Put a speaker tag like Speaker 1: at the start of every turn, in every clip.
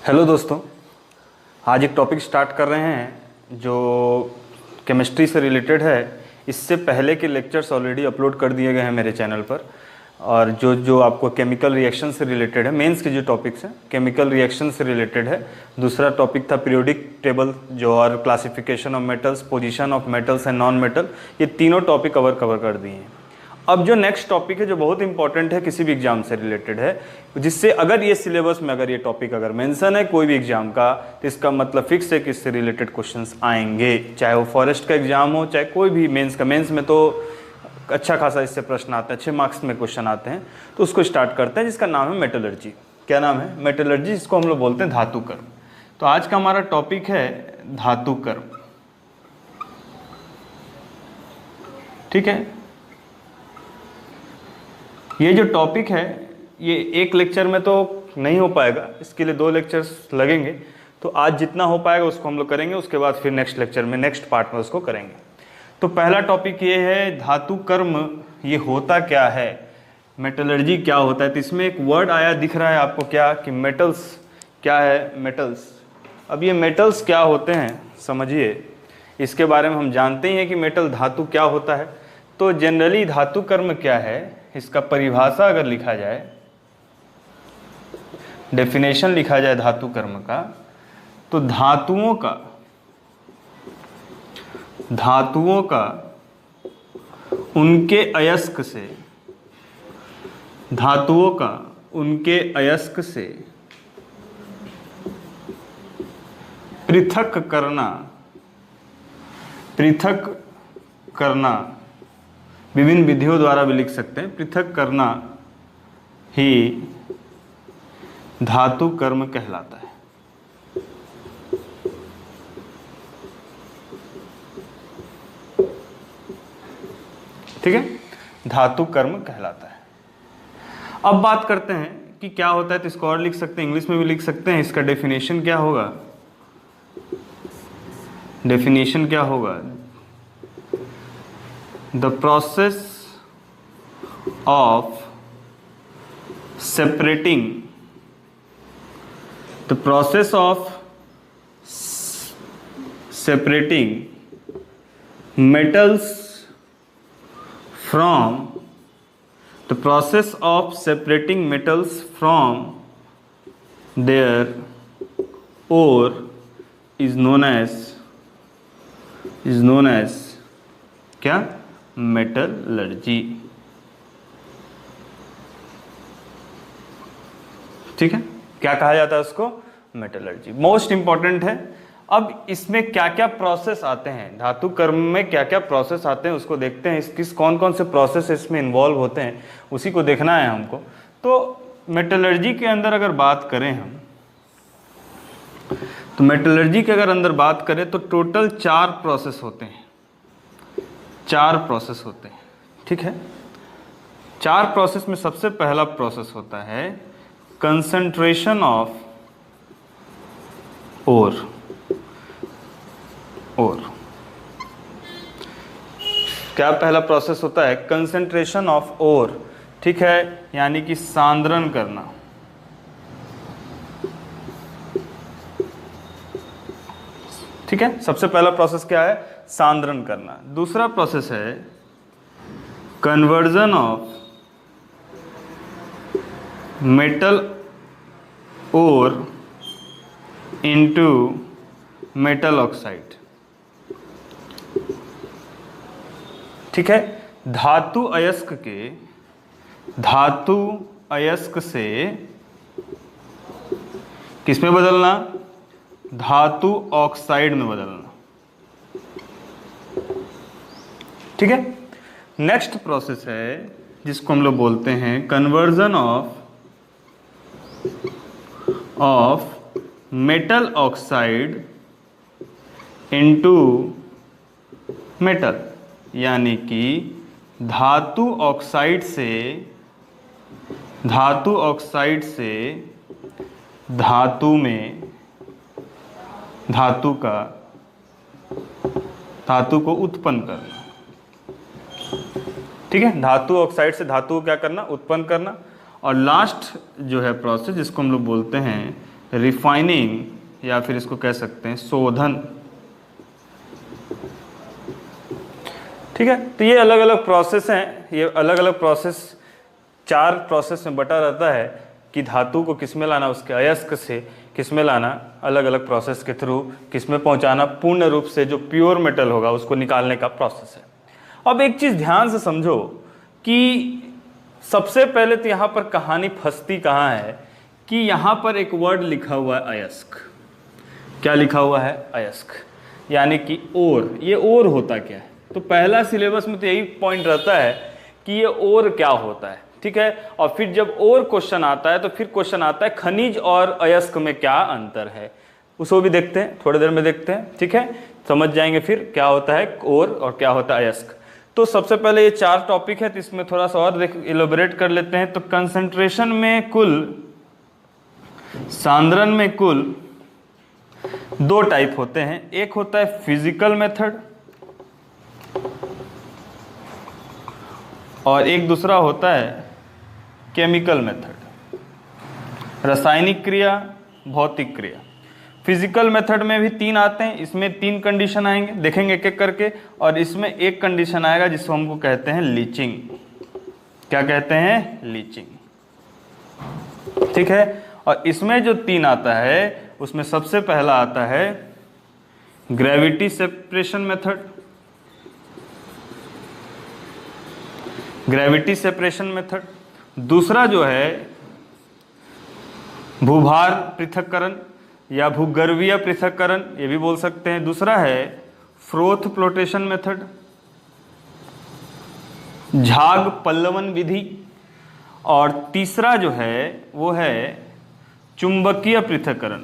Speaker 1: Hello दोस्तों, आज एक टॉपिक स्टार्ट कर रहे हैं जो केमिस्ट्री से रिलेटेड है। इससे पहले के लेक्चर्स ऑलरेडी अपलोड कर दिए गए हैं मेरे चैनल पर। और जो जो आपको केमिकल रिएक्शन से रिलेटेड है, मेंस के जो टॉपिक्स हैं केमिकल रिएक्शन से रिलेटेड है। दूसरा टॉपिक था पीरियोडिक टेबल जो और classification of metals, position of metals and non metal. ये तीनों टॉपिक कवर कर दिए हैं। अब जो नेक्स्ट टॉपिक है जो बहुत इंपॉर्टेंट है, किसी भी एग्जाम से रिलेटेड है, जिससे अगर ये सिलेबस में अगर ये टॉपिक अगर मेंशन है कोई भी एग्जाम का, तो इसका मतलब फिक्स है कि इससे रिलेटेड क्वेश्चंस आएंगे, चाहे वो फॉरेस्ट का एग्जाम हो चाहे कोई भी मेंस का। मेंस में तो अच्छा खासा इससे प्रश्न आते हैं, अच्छे मार्क्स में क्वेश्चन आते हैं। तो उसको स्टार्ट करते हैं, जिसका नाम है मेटलर्जी। क्या नाम है? मेटलर्जी, जिसको हम लोग बोलते हैं धातु कर्म। तो आज का हमारा टॉपिक है धातु कर्म। ठीक है, ये जो टॉपिक है ये एक लेक्चर में तो नहीं हो पाएगा, इसके लिए 2 लेक्चर्स लगेंगे। तो आज जितना हो पाएगा उसको हम लोग करेंगे, उसके बाद फिर नेक्स्ट लेक्चर में नेक्स्ट पार्ट में उसको करेंगे। तो पहला टॉपिक ये है धातु कर्म। ये होता क्या है, मेटलर्जी क्या होता है। तो इसमें एक वर्ड आया दिख रहा है आपको, क्या कि मेटल्स। क्या है? मेटल्स। अब ये मेटल्स क्या होते हैं समझिए, इसके बारे में हम जानते ही हैं कि मेटल धातु क्या होता है। तो जनरली धातु कर्म क्या है, इसका परिभाषा अगर लिखा जाए, डेफिनेशन लिखा जाए धातु कर्म का, तो धातुओं का उनके अयस्क से, धातुओं का उनके अयस्क से पृथक करना, विभिन्न विधियों द्वारा भी लिख सकते हैं, पृथक करना ही धातु कर्म कहलाता है। ठीक है, धातु कर्म कहलाता है। अब बात करते हैं कि क्या होता है। तो इसको और लिख सकते हैं, इंग्लिश में भी लिख सकते हैं। इसका डेफिनेशन क्या होगा? डेफिनेशन क्या होगा? The process of separating metals from their ore is known as क्या? मेटलर्जी। ठीक है, क्या कहा जाता है उसको? मेटलर्जी। मोस्ट इंपॉर्टेंट है। अब इसमें क्या क्या प्रोसेस आते हैं, धातु कर्म में क्या क्या प्रोसेस आते हैं उसको देखते हैं। किस कौन कौन से प्रोसेस इसमें इन्वॉल्व होते हैं उसी को देखना है हमको। तो मेटलर्जी के अंदर अगर बात करें हम, तो मेटलर्जी के अगर अंदर बात करें तो टोटल 4 प्रोसेस होते हैं। 4 प्रोसेस होते हैं। ठीक है, 4 प्रोसेस में सबसे पहला प्रोसेस होता है कंसंट्रेशन ऑफ ओर। क्या पहला प्रोसेस होता है? Concentration of ore. ठीक है, यानी कि सांद्रण करना। ठीक है, सबसे पहला प्रोसेस क्या है? सांद्रण करना। दूसरा प्रोसेस है conversion of metal ore into metal oxide. ठीक है, धातु अयस्क से किसमें बदलना? धातु ऑक्साइड में बदलना। ठीक है, नेक्स्ट प्रोसेस है जिसको हम लोग बोलते हैं conversion of metal oxide into metal, यानी कि धातु ऑक्साइड से धातु में धातु को उत्पन्न करना। ठीक है, धातु ऑक्साइड से धातु को क्या करना? उत्पन्न करना। और लास्ट जो है प्रोसेस जिसको हम लोग बोलते हैं रिफाइनिंग या फिर इसको कह सकते हैं शोधन। ठीक है, तो ये अलग अलग प्रोसेस हैं। ये अलग अलग प्रोसेस 4 प्रोसेस में बटा रहता है कि धातु को किस में लाना, उसके अयस्क से किस में लाना, अलग अलग प्रोसेस के थ्रू किस में पहुंचाना, पूर्ण रूप से जो प्योर मेटल होगा उसको निकालने का प्रोसेस है। अब एक चीज़ ध्यान से समझो कि सबसे पहले तो यहाँ पर कहानी फंसती कहाँ है कि यहाँ पर एक वर्ड लिखा हुआ है अयस्क। क्या लिखा हुआ है? अयस्क, यानी कि ओर। ये ओर होता क्या है? तो पहला सिलेबस में तो यही पॉइंट रहता है कि ये ओर क्या होता है। ठीक है, और फिर जब और क्वेश्चन आता है तो फिर क्वेश्चन आता है खनिज और अयस्क में क्या अंतर है, उसको भी देखते हैं, थोड़ी देर में देखते हैं। ठीक है, समझ जाएंगे फिर क्या होता है और क्या होता है अयस्क। तो सबसे पहले ये 4 टॉपिक है, तो इसमें थोड़ा सा और इलोबरेट कर लेते हैं। तो कंसंट्रेशन में कुल, सांद्रण में कुल 2 टाइप होते हैं। एक होता है फिजिकल मेथड और एक दूसरा होता है केमिकल मेथड, रासायनिक क्रिया, भौतिक क्रिया। फिजिकल मेथड में भी 3 आते हैं, इसमें 3 कंडीशन आएंगे, देखेंगे एक एक करके। और इसमें एक कंडीशन आएगा जिसको हमको कहते हैं लीचिंग। क्या कहते हैं? लीचिंग। ठीक है, और इसमें जो 3 आता है उसमें सबसे पहला आता है gravity separation method. Gravity separation method. दूसरा जो है भूभार पृथक्करण या भूगर्भीय पृथक्करण, ये भी बोल सकते हैं। दूसरा है फ्रोथ फ्लोटेशन मेथड, झाग पल्लवन विधि। और तीसरा जो है वो है चुंबकीय पृथक्करण।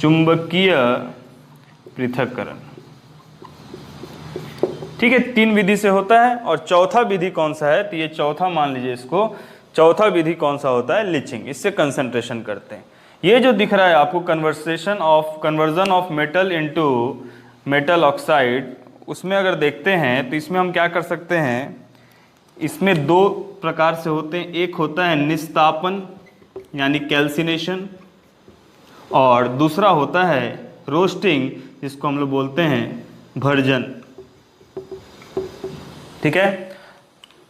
Speaker 1: चुंबकीय पृथक्करण। ठीक है, 3 विधि से होता है। और चौथा विधि कौन सा है? तो ये चौथा मान लीजिए इसको, चौथा विधि कौन सा होता है? लीचिंग। इससे कंसंट्रेशन करते हैं। ये जो दिख रहा है आपको conversion of metal into metal oxide, उसमें अगर देखते हैं तो इसमें हम क्या कर सकते हैं, इसमें 2 प्रकार से होते हैं। एक होता है निस्तापन यानी कैल्सिनेशन, और दूसरा होता है रोस्टिंग, जिसको हम लोग बोलते हैं भर्जन। ठीक है,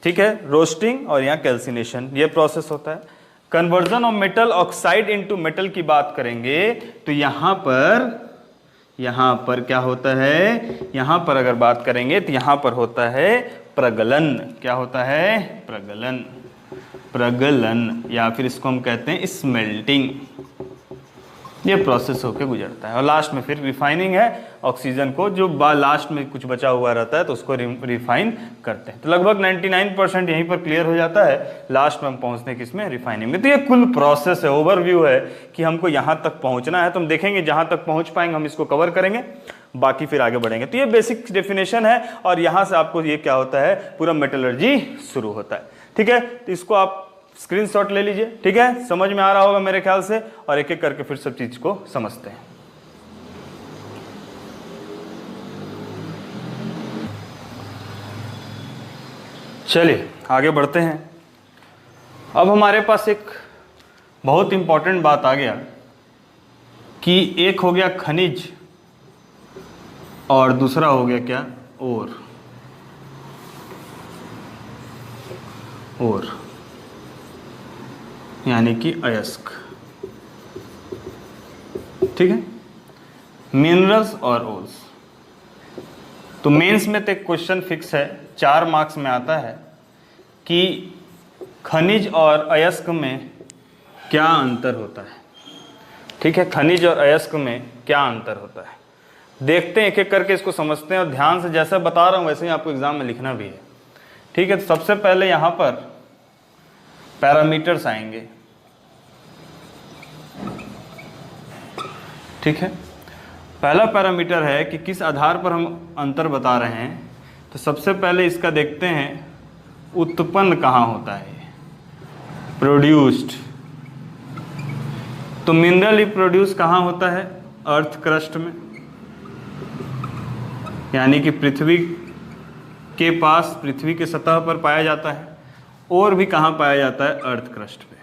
Speaker 1: ठीक है, रोस्टिंग और यहाँ कैल्सिनेशन, ये प्रोसेस होता है। Conversion of metal oxide into metal की बात करेंगे तो यहाँ पर क्या होता है? यहाँ पर अगर बात करेंगे तो यहाँ पर होता है प्रगलन। क्या होता है? प्रगलन। प्रगलन या फिर इसको हम कहते हैं स्मेल्टिंग। ये प्रोसेस होके गुजरता है और लास्ट में फिर रिफाइनिंग है। ऑक्सीजन को जो लास्ट में कुछ बचा हुआ रहता है तो उसको रिफाइन करते हैं। तो लगभग 99% यहीं पर क्लियर हो जाता है। लास्ट में हम पहुंचते हैं किसमें? रिफाइनिंग में। तो ये कुल प्रोसेस है, ओवरव्यू है कि हमको यहाँ तक पहुँचना है। तो हम देखेंगे जहाँ तक पहुँच पाएंगे हम इसको कवर करेंगे, बाकी फिर आगे बढ़ेंगे। तो ये बेसिक डेफिनेशन है और यहाँ से आपको ये क्या होता है, पूरा मेटलर्जी शुरू होता है। ठीक है, तो इसको आप स्क्रीनशॉट ले लीजिए। ठीक है, समझ में आ रहा होगा मेरे ख्याल से, और एक एक करके फिर सब चीज को समझते हैं। चलिए आगे बढ़ते हैं। अब हमारे पास एक बहुत इंपॉर्टेंट बात आ गया कि एक हो गया खनिज और दूसरा हो गया क्या? और यानी कि अयस्क। ठीक है, मिनरल्स और ओर्स। तो मेंस में तो एक क्वेश्चन फिक्स है, 4 मार्क्स में आता है कि खनिज और अयस्क में क्या अंतर होता है। ठीक है, खनिज और अयस्क में क्या अंतर होता है, देखते हैं एक एक करके इसको समझते हैं। और ध्यान से जैसा बता रहा हूं वैसे ही आपको एग्जाम में लिखना भी है। ठीक है, तो सबसे पहले यहां पर पैरामीटर्स आएंगे। ठीक है, पहला पैरामीटर है कि किस आधार पर हम अंतर बता रहे हैं। तो सबसे पहले इसका देखते हैं उत्पन्न कहाँ होता है, प्रोड्यूस्ड। तो मिनरल प्रोड्यूस कहाँ होता है? अर्थ क्रस्ट में, यानी कि पृथ्वी के पास, पृथ्वी के सतह पर पाया जाता है। और भी कहाँ पाया जाता है? अर्थ क्रस्ट पे।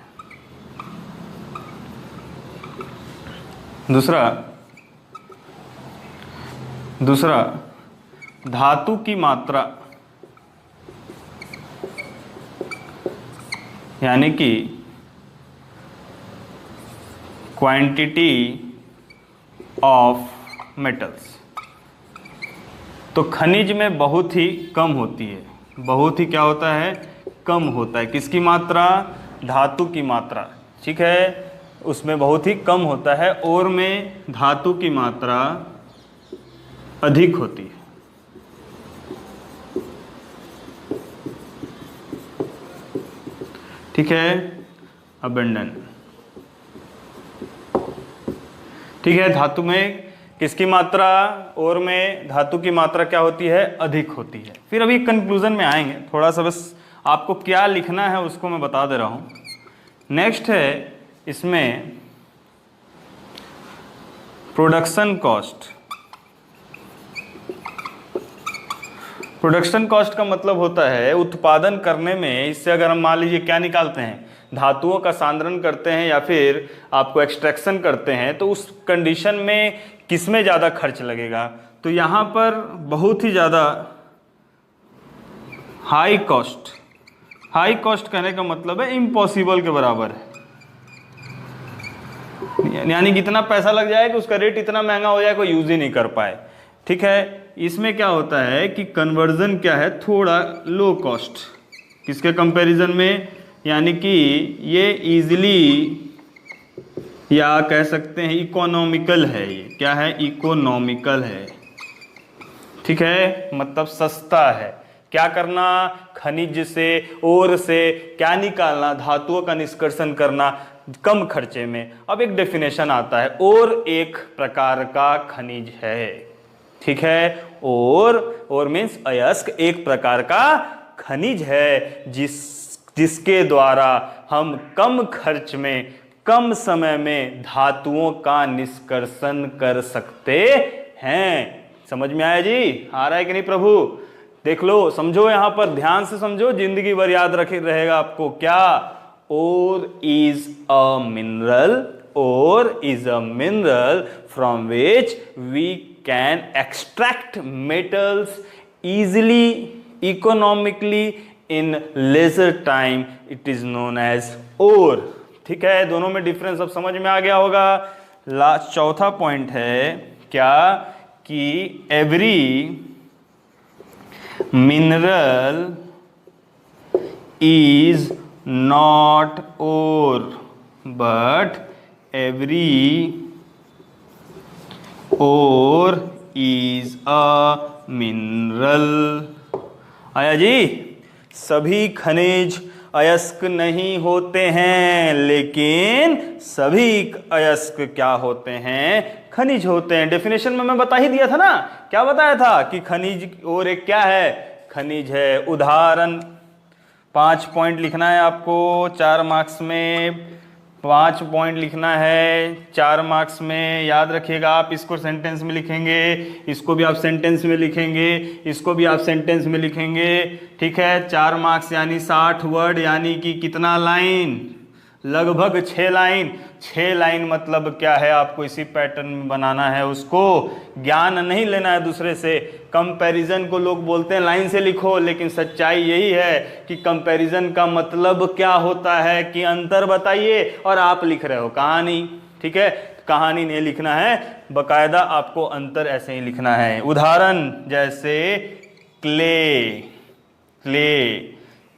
Speaker 1: दूसरा धातु की मात्रा, यानी कि क्वांटिटी ऑफ मेटल्स, तो खनिज में बहुत ही कम होती है। बहुत ही क्या होता है? कम होता है। किसकी मात्रा? धातु की मात्रा, ठीक है, उसमें बहुत ही कम होता है। और में धातु की मात्रा अधिक होती है। ठीक है, अबंडन। ठीक है, धातु में किसकी मात्रा और में धातु की मात्रा क्या होती है? अधिक होती है। फिर अभी कंक्लूजन में आएंगे, थोड़ा सा बस आपको क्या लिखना है उसको मैं बता दे रहा हूं। नेक्स्ट है इसमें प्रोडक्शन कॉस्ट। प्रोडक्शन कॉस्ट का मतलब होता है उत्पादन करने में, इससे अगर हम मान लीजिए क्या निकालते हैं, धातुओं का सांद्रण करते हैं या फिर आपको एक्सट्रैक्शन करते हैं, तो उस कंडीशन में किसमें ज़्यादा खर्च लगेगा? तो यहाँ पर बहुत ही ज़्यादा हाई कॉस्ट। हाई कॉस्ट कहने का मतलब है इम्पॉसिबल के बराबर है, यानी कि इतना पैसा लग जाए कि उसका रेट इतना महंगा हो जाए कोई यूज ही नहीं कर पाए। ठीक है, इसमें क्या होता है कि कन्वर्जन क्या है? थोड़ा लो कॉस्ट किसके कंपैरिजन में, यानी कि ये इजीली या कह सकते हैं इकोनॉमिकल है। ये क्या है? इकोनॉमिकल है। ठीक है, मतलब सस्ता है। क्या करना? खनिज से और से क्या निकालना? धातुओं का निष्कर्षण करना कम खर्चे में। अब एक डेफिनेशन आता है, और एक प्रकार का खनिज है। ठीक है, और मीन्स अयस्क एक प्रकार का खनिज है जिसके द्वारा हम कम खर्च में कम समय में धातुओं का निष्कर्षण कर सकते हैं। समझ में आया जी? आ रहा है कि नहीं प्रभु? देख लो, समझो, यहां पर ध्यान से समझो, जिंदगी भर याद रहेगा आपको। क्या? ore is a mineral, ore is a mineral from which we can extract metals easily, economically in lesser time. It is known as ore. ठीक है, दोनों में डिफरेंस अब समझ में आ गया होगा। लास्ट चौथा पॉइंट है क्या? कि every mineral is not ore, but every ore is a mineral. आया जी? सभी खनिज अयस्क नहीं होते हैं, लेकिन सभी अयस्क क्या होते हैं? खनिज होते हैं। डेफिनेशन में मैं बता ही दिया था ना। क्या बताया था? कि खनिज और एक क्या है? खनिज है। उदाहरण 5 पॉइंट लिखना है आपको 4 मार्क्स में। 5 पॉइंट लिखना है 4 मार्क्स में, याद रखिएगा। आप इसको सेंटेंस में लिखेंगे, इसको भी आप सेंटेंस में लिखेंगे, इसको भी आप सेंटेंस में लिखेंगे। ठीक है, 4 मार्क्स यानी 60 वर्ड, यानी कि कितना लाइन? लगभग 6 लाइन। 6 लाइन मतलब क्या है? आपको इसी पैटर्न में बनाना है उसको। ज्ञान नहीं लेना है दूसरे से। कंपैरिजन को लोग बोलते हैं लाइन से लिखो, लेकिन सच्चाई यही है कि कंपैरिजन का मतलब क्या होता है कि अंतर बताइए, और आप लिख रहे हो कहानी। ठीक है, कहानी नहीं लिखना है, बकायदा आपको अंतर ऐसे ही लिखना है। उदाहरण जैसे क्ले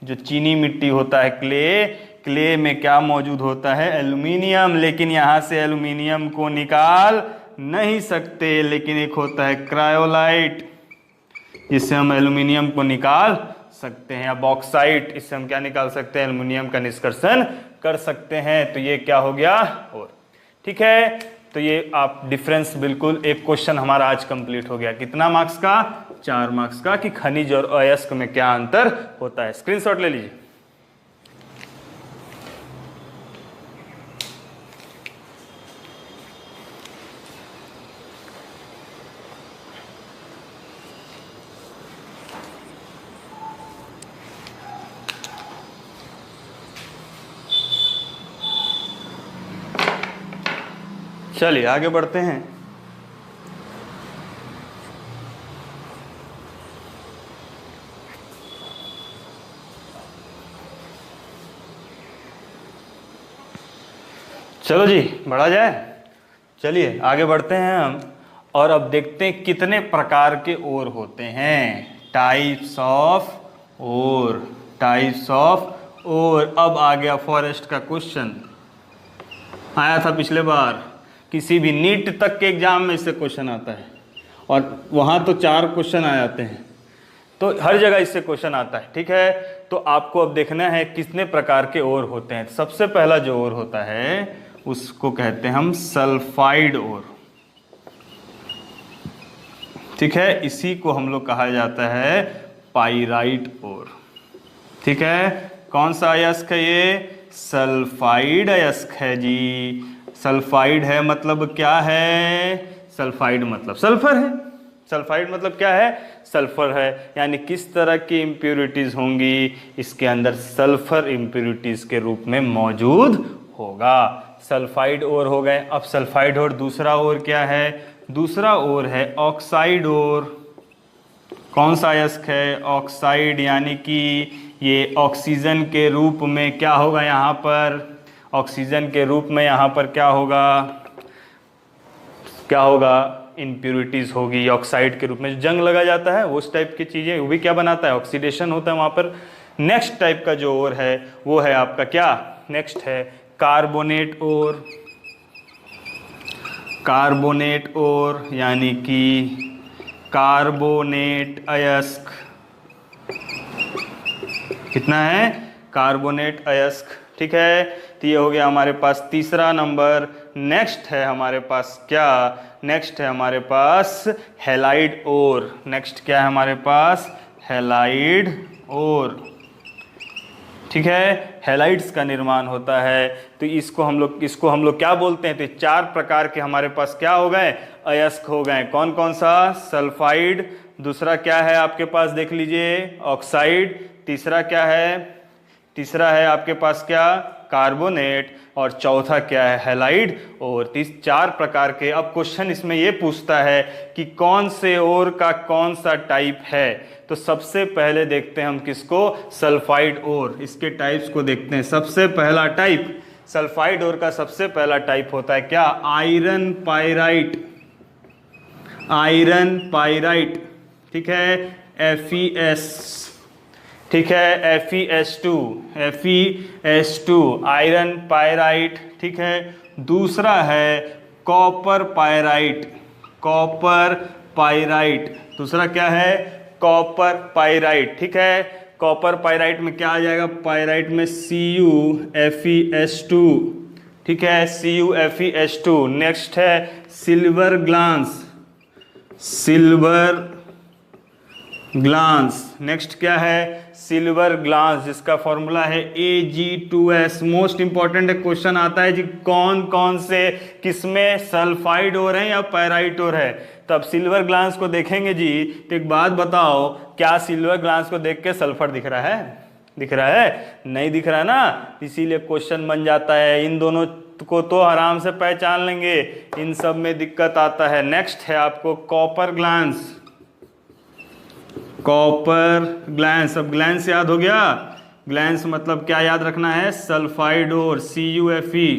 Speaker 1: जो चीनी मिट्टी होता है, क्ले में क्या मौजूद होता है? एल्यूमिनियम। लेकिन यहां से एल्यूमिनियम को निकाल नहीं सकते, लेकिन एक होता है क्रायोलाइट, जिससे हम एल्यूमिनियम को निकाल सकते हैं, या बॉक्साइट, इससे हम क्या निकाल सकते हैं? एल्यूमिनियम का निष्कर्षण कर सकते हैं। तो ये क्या हो गया? और ठीक है, तो ये आप डिफरेंस बिल्कुल, एक क्वेश्चन हमारा आज कंप्लीट हो गया। कितना मार्क्स का? 4 मार्क्स का, कि खनिज और अयस्क में क्या अंतर होता है। स्क्रीनशॉट ले लीजिए। चलिए आगे बढ़ते हैं। चलो जी बढ़ा जाए। चलिए आगे बढ़ते हैं हम, और अब देखते हैं कितने प्रकार के ओर होते हैं। Types of ore, types of ore. अब आ गया फॉरेस्ट का क्वेश्चन, आया था पिछले बार, किसी भी नीट तक के एग्जाम में इससे क्वेश्चन आता है, और वहाँ तो 4 क्वेश्चन आ जाते हैं, तो हर जगह इससे क्वेश्चन आता है। ठीक है, तो आपको अब देखना है कितने प्रकार के ओर होते हैं। सबसे पहला जो ओर होता है उसको कहते हैं हम सल्फाइड ओर। ठीक है, इसी को हम लोग कहा जाता है पाइराइट ओर। ठीक है, कौन सा अयस्क है ये? सल्फाइड अयस्क है जी। सल्फाइड है मतलब क्या है? सल्फाइड मतलब सल्फर है। सल्फाइड मतलब क्या है? सल्फर है। यानी किस तरह की इम्प्योरिटीज होंगी? इसके अंदर सल्फर इम्प्योरिटीज के रूप में मौजूद होगा। सल्फाइड ओर हो गए। अब सल्फाइड ओर, दूसरा ओर क्या है? दूसरा ओर है ऑक्साइड ओर। कौन सा अयस्क है? ऑक्साइड, यानी कि ये ऑक्सीजन के रूप में क्या होगा यहाँ पर? ऑक्सीजन के रूप में यहाँ पर क्या होगा? क्या होगा? इम्प्योरिटीज होगी ऑक्साइड के रूप में। जंग लगा जाता है उस टाइप की चीज़ें, वो भी क्या बनाता है? ऑक्सीडेशन होता है वहाँ पर। नेक्स्ट टाइप का जो ओर है वो है आपका क्या? नेक्स्ट है कार्बोनेट ओर। कार्बोनेट ओर यानी कि कार्बोनेट अयस्क। कितना है? कार्बोनेट अयस्क। ठीक है, तो ये हो गया हमारे पास तीसरा नंबर। नेक्स्ट है हमारे पास क्या? नेक्स्ट है हमारे पास हैलाइड ओर। नेक्स्ट क्या है हमारे पास? हैलाइड ओर। ठीक है, हैलाइड्स का निर्माण होता है। तो इसको हम लोग क्या बोलते हैं? तो 4 प्रकार के हमारे पास क्या हो गए? अयस्क हो गए। कौन कौन सा? सल्फाइड। दूसरा क्या है आपके पास? देख लीजिए, ऑक्साइड। तीसरा क्या है? तीसरा है आपके पास क्या? कार्बोनेट। और चौथा क्या है? हैलाइड। और 4 प्रकार के। अब क्वेश्चन इसमें ये पूछता है कि कौन से ओर का कौन सा टाइप है। तो सबसे पहले देखते हैं हम किसको? Sulphide ore. इसके टाइप्स को देखते हैं। सबसे पहला टाइप सल्फाइड ओर का सबसे पहला टाइप होता है क्या? Iron pyrite. Iron pyrite. ठीक है, FeS। ठीक है, FeS2। FeS2 iron pyrite. ठीक है, दूसरा है कॉपर पाइराइट। Copper pyrite. दूसरा क्या है? Copper pyrite. ठीक है, कॉपर पाइराइट में क्या आ जाएगा? पाइराइट में CuFeS2। ठीक है, CuFeS2। नेक्स्ट है silver glance. Silver glance. Next क्या है? सिल्वर ग्लांस, जिसका फॉर्मूला है Ag2S। मोस्ट इंपॉर्टेंट क्वेश्चन आता है जी, कौन कौन से किसमें सल्फाइड ओर है या पैराइट ओर है। तब सिल्वर ग्लांस को देखेंगे जी, तो एक बात बताओ, क्या सिल्वर ग्लांस को देख के सल्फर दिख रहा है? दिख रहा है? नहीं दिख रहा ना, इसीलिए क्वेश्चन बन जाता है। इन दोनों को तो आराम से पहचान लेंगे, इन सब में दिक्कत आता है। नेक्स्ट है आपको कॉपर ग्लांस। Copper glance. अब ग्लैंस याद हो गया? ग्लैंस मतलब क्या याद रखना है? सल्फाइड ओर। CuFe,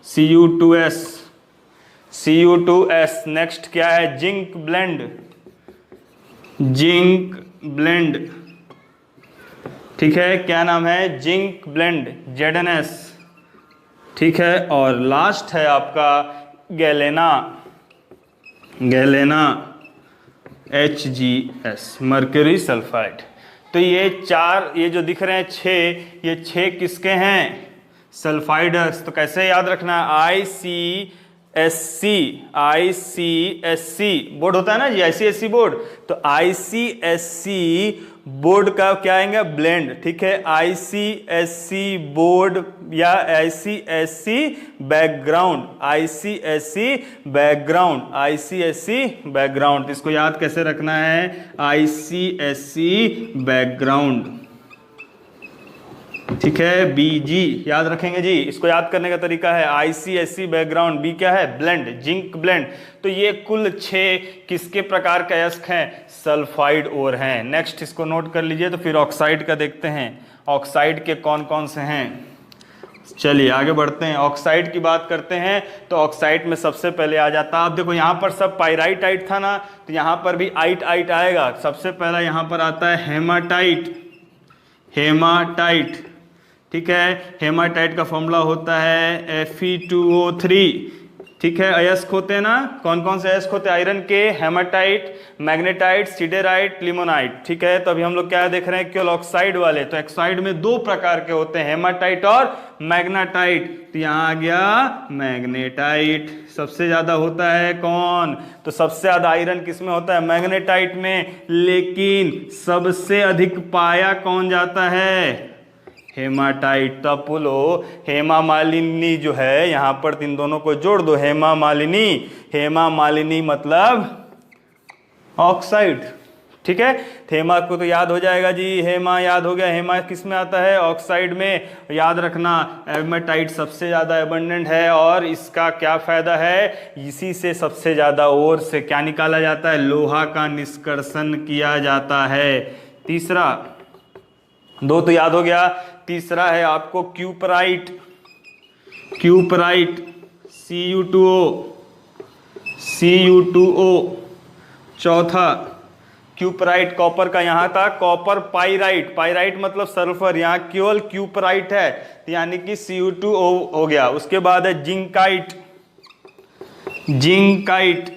Speaker 1: Cu2S, Cu2S। नेक्स्ट क्या है? Zinc blende. Zinc blende. ठीक है, क्या नाम है? Zinc blende, ZnS। ठीक है, और लास्ट है आपका galena. Galena, HgS, mercury sulphide. तो ये 4, ये जो दिख रहे हैं 6, ये 6 किसके हैं? सल्फाइडर्स। तो कैसे याद रखना है? ICSC। ICSC बोर्ड होता है ना जी, ICSC बोर्ड। तो ICSC बोर्ड का क्या आएगा? ब्लेंड। ठीक है, ICSC बोर्ड या ICSC background. ICSC background. ICSC background. इसको याद कैसे रखना है? ICSC background. ठीक है, BG याद रखेंगे जी। इसको याद करने का तरीका है IC/SC बैकग्राउंड, B क्या है ब्लेंड, जिंक ब्लेंड। तो ये कुल 6 किसके प्रकार के अयस्क हैं, सल्फाइड ओर हैं। नेक्स्ट इसको नोट कर लीजिए। तो फिर ऑक्साइड का देखते हैं, ऑक्साइड के कौन कौन से हैं। चलिए आगे बढ़ते हैं, ऑक्साइड की बात करते हैं। तो ऑक्साइड में सबसे पहले आ जाता, आप देखो यहाँ पर सब पाइराइट आइट था ना, तो यहाँ पर भी आइट आइट आएगा। सबसे पहला यहाँ पर आता है हेमाटाइट, हेमाटाइट। ठीक है, हेमाटाइट का फॉर्मूला होता है Fe2O3। ठीक है, अयस्क होते हैं ना, कौन कौन से अयस्क होते हैं आयरन के, हेमाटाइट, मैग्नेटाइट, सिडेराइट, लिमोनाइट। ठीक है, तो अभी हम लोग क्या देख रहे हैं, केवल ऑक्साइड वाले। तो ऑक्साइड में 2 प्रकार के होते हैं, हेमाटाइट और मैग्नेटाइट। तो यहाँ आ गया मैग्नेटाइट। सबसे ज्यादा होता है कौन, तो सबसे ज्यादा आयरन किस में होता है, मैग्नेटाइट में। लेकिन सबसे अधिक पाया कौन जाता है, हेमाटाइट। तो अब बोलो हेमा मालिनी जो है, यहां पर इन दोनों को जोड़ दो, हेमा मालिनी। हेमा मालिनी मतलब ऑक्साइड। ठीक है, हेमा को तो याद हो जाएगा जी, हेमा याद हो गया। हेमा किस में आता है, ऑक्साइड में। याद रखना हेमाटाइट सबसे ज्यादा एबंडेंट है, और इसका क्या फायदा है, इसी से सबसे ज्यादा ओर से क्या निकाला जाता है, लोहा का निष्कर्षण किया जाता है। तीसरा, 2 तो याद हो गया। तीसरा है आपको क्यूपराइट, क्यूपराइट Cu2O, Cu2O। चौथा क्यूपराइट, कॉपर का यहाँ था कॉपर पाइराइट, पाइराइट मतलब सल्फर, यहाँ केवल क्यूपराइट है, यानी कि Cu2O हो गया। उसके बाद है जिंकाइट, जिंकाइट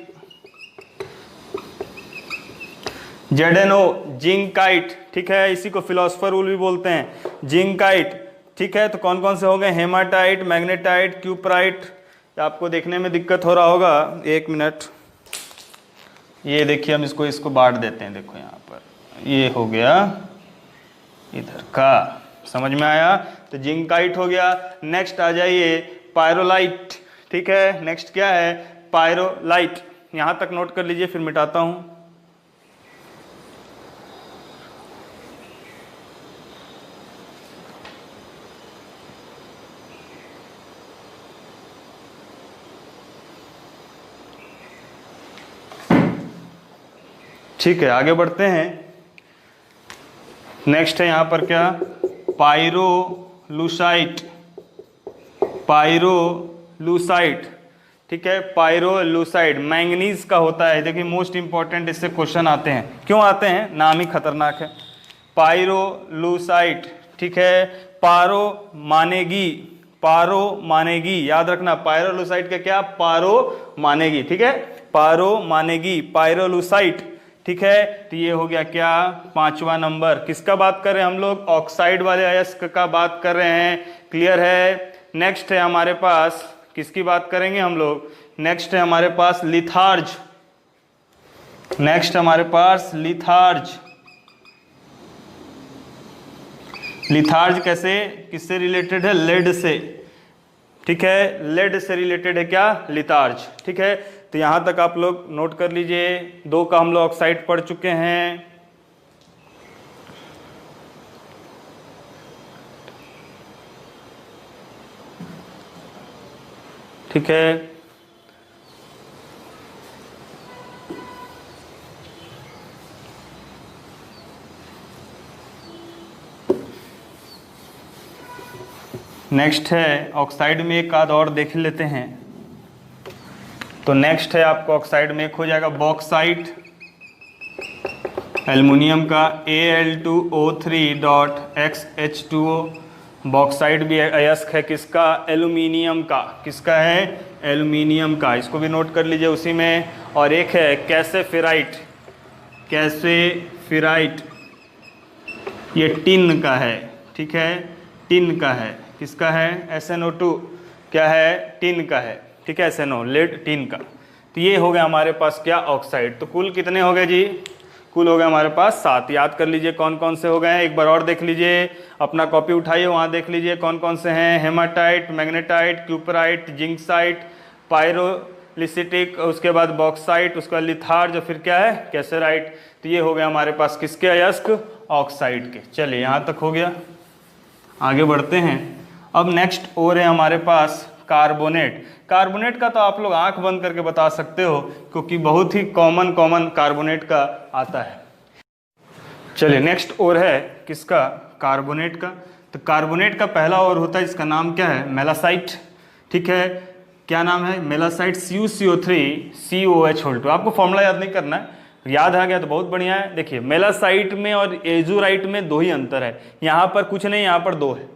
Speaker 1: ZnO, जिंकाइट। ठीक है, इसी को फिलोसफर रूल भी बोलते हैं, जिंकाइट। ठीक है, तो कौन कौन से हो गए, हेमाटाइट, मैग्नेटाइट, क्यूपराइट। आपको देखने में दिक्कत हो रहा होगा, 1 मिनट। ये देखिए, हम इसको बांट देते हैं। देखो यहाँ पर ये हो गया इधर का, समझ में आया। तो जिंकाइट हो गया। नेक्स्ट आ जाइए पायरोलाइट। ठीक है, नेक्स्ट क्या है, पायरोलाइट। यहाँ तक नोट कर लीजिए, फिर मिटाता हूँ। ठीक है, आगे बढ़ते हैं। नेक्स्ट है यहाँ पर क्या, पायरोलुसाइट, पायरोलुसाइट। ठीक है, पायरोलुसाइट मैंगनीज का होता है। देखिए मोस्ट इंपॉर्टेंट, इससे क्वेश्चन आते हैं। क्यों आते हैं, नाम ही खतरनाक है, पायरोलुसाइट। ठीक है, पारो मानेगी, पारो मानेगी, याद रखना। पायरोलुसाइट का क्या, पारो मानेगी। ठीक है, पारो मानेगी, पायरोलुसाइट। ठीक है, तो ये हो गया क्या, 5वां नंबर। किसका बात कर रहे हैं हम लोग, ऑक्साइड वाले अयस्क का बात कर रहे हैं। क्लियर है। नेक्स्ट है हमारे पास, किसकी बात करेंगे हम लोग, नेक्स्ट है हमारे पास लिथार्ज। नेक्स्ट हमारे पास लिथार्ज। लिथार्ज कैसे, किससे रिलेटेड है, लेड से। ठीक है, लेड से रिलेटेड है क्या, लिथार्ज। ठीक है, तो यहां तक आप लोग नोट कर लीजिए। 2 का हम लोग ऑक्साइड पढ़ चुके हैं। ठीक है, नेक्स्ट है ऑक्साइड में एक आध और देख लेते हैं। तो नेक्स्ट है आपको ऑक्साइड में एक हो जाएगा बॉक्साइट, एल्युमिनियम का Al2O3.XH2O। बॉक्साइट भी अयस्क है किसका, एल्युमिनियम का। किसका है, एल्युमिनियम का। इसको भी नोट कर लीजिए उसी में। और एक है कैसेफेराइट, कैसेफेराइट, ये टिन का है। ठीक है, टिन का है। किसका है, SnO2 क्या है, टिन का है। ठीक है, SnO लेड टिन का। तो ये हो गया हमारे पास क्या, ऑक्साइड। तो कुल कितने हो गए जी, कुल हो गए हमारे पास 7। याद कर लीजिए कौन कौन से हो गए हैं। एक बार और देख लीजिए, अपना कॉपी उठाइए, वहाँ देख लीजिए कौन कौन से हैं। हेमाटाइट, मैग्नेटाइट, क्यूपराइट, जिंकसाइट, पायरोलिसिटिक, उसके बाद बॉक्साइट, उसके बाद लिथार्ज, और फिर क्या है, कैसेराइट। तो ये हो गया हमारे पास किसके अयस्क, ऑक्साइड के। चलिए यहाँ तक हो गया। आगे बढ़ते हैं। अब नेक्स्ट और है हमारे पास कार्बोनेट। कार्बोनेट का तो आप लोग आंख बंद करके बता सकते हो, क्योंकि बहुत ही कॉमन कार्बोनेट का आता है। चलिए नेक्स्ट और है किसका, कार्बोनेट का। तो कार्बोनेट का पहला और होता है, इसका नाम क्या है, मेलासाइट। ठीक है, क्या नाम है, मेलासाइट, CuCO3COH2। आपको फॉर्मूला याद नहीं करना है, याद आ गया तो बहुत बढ़िया है। देखिए मेलासाइट में और एजोराइट में दो ही अंतर है, यहाँ पर कुछ नहीं, यहाँ पर दो है।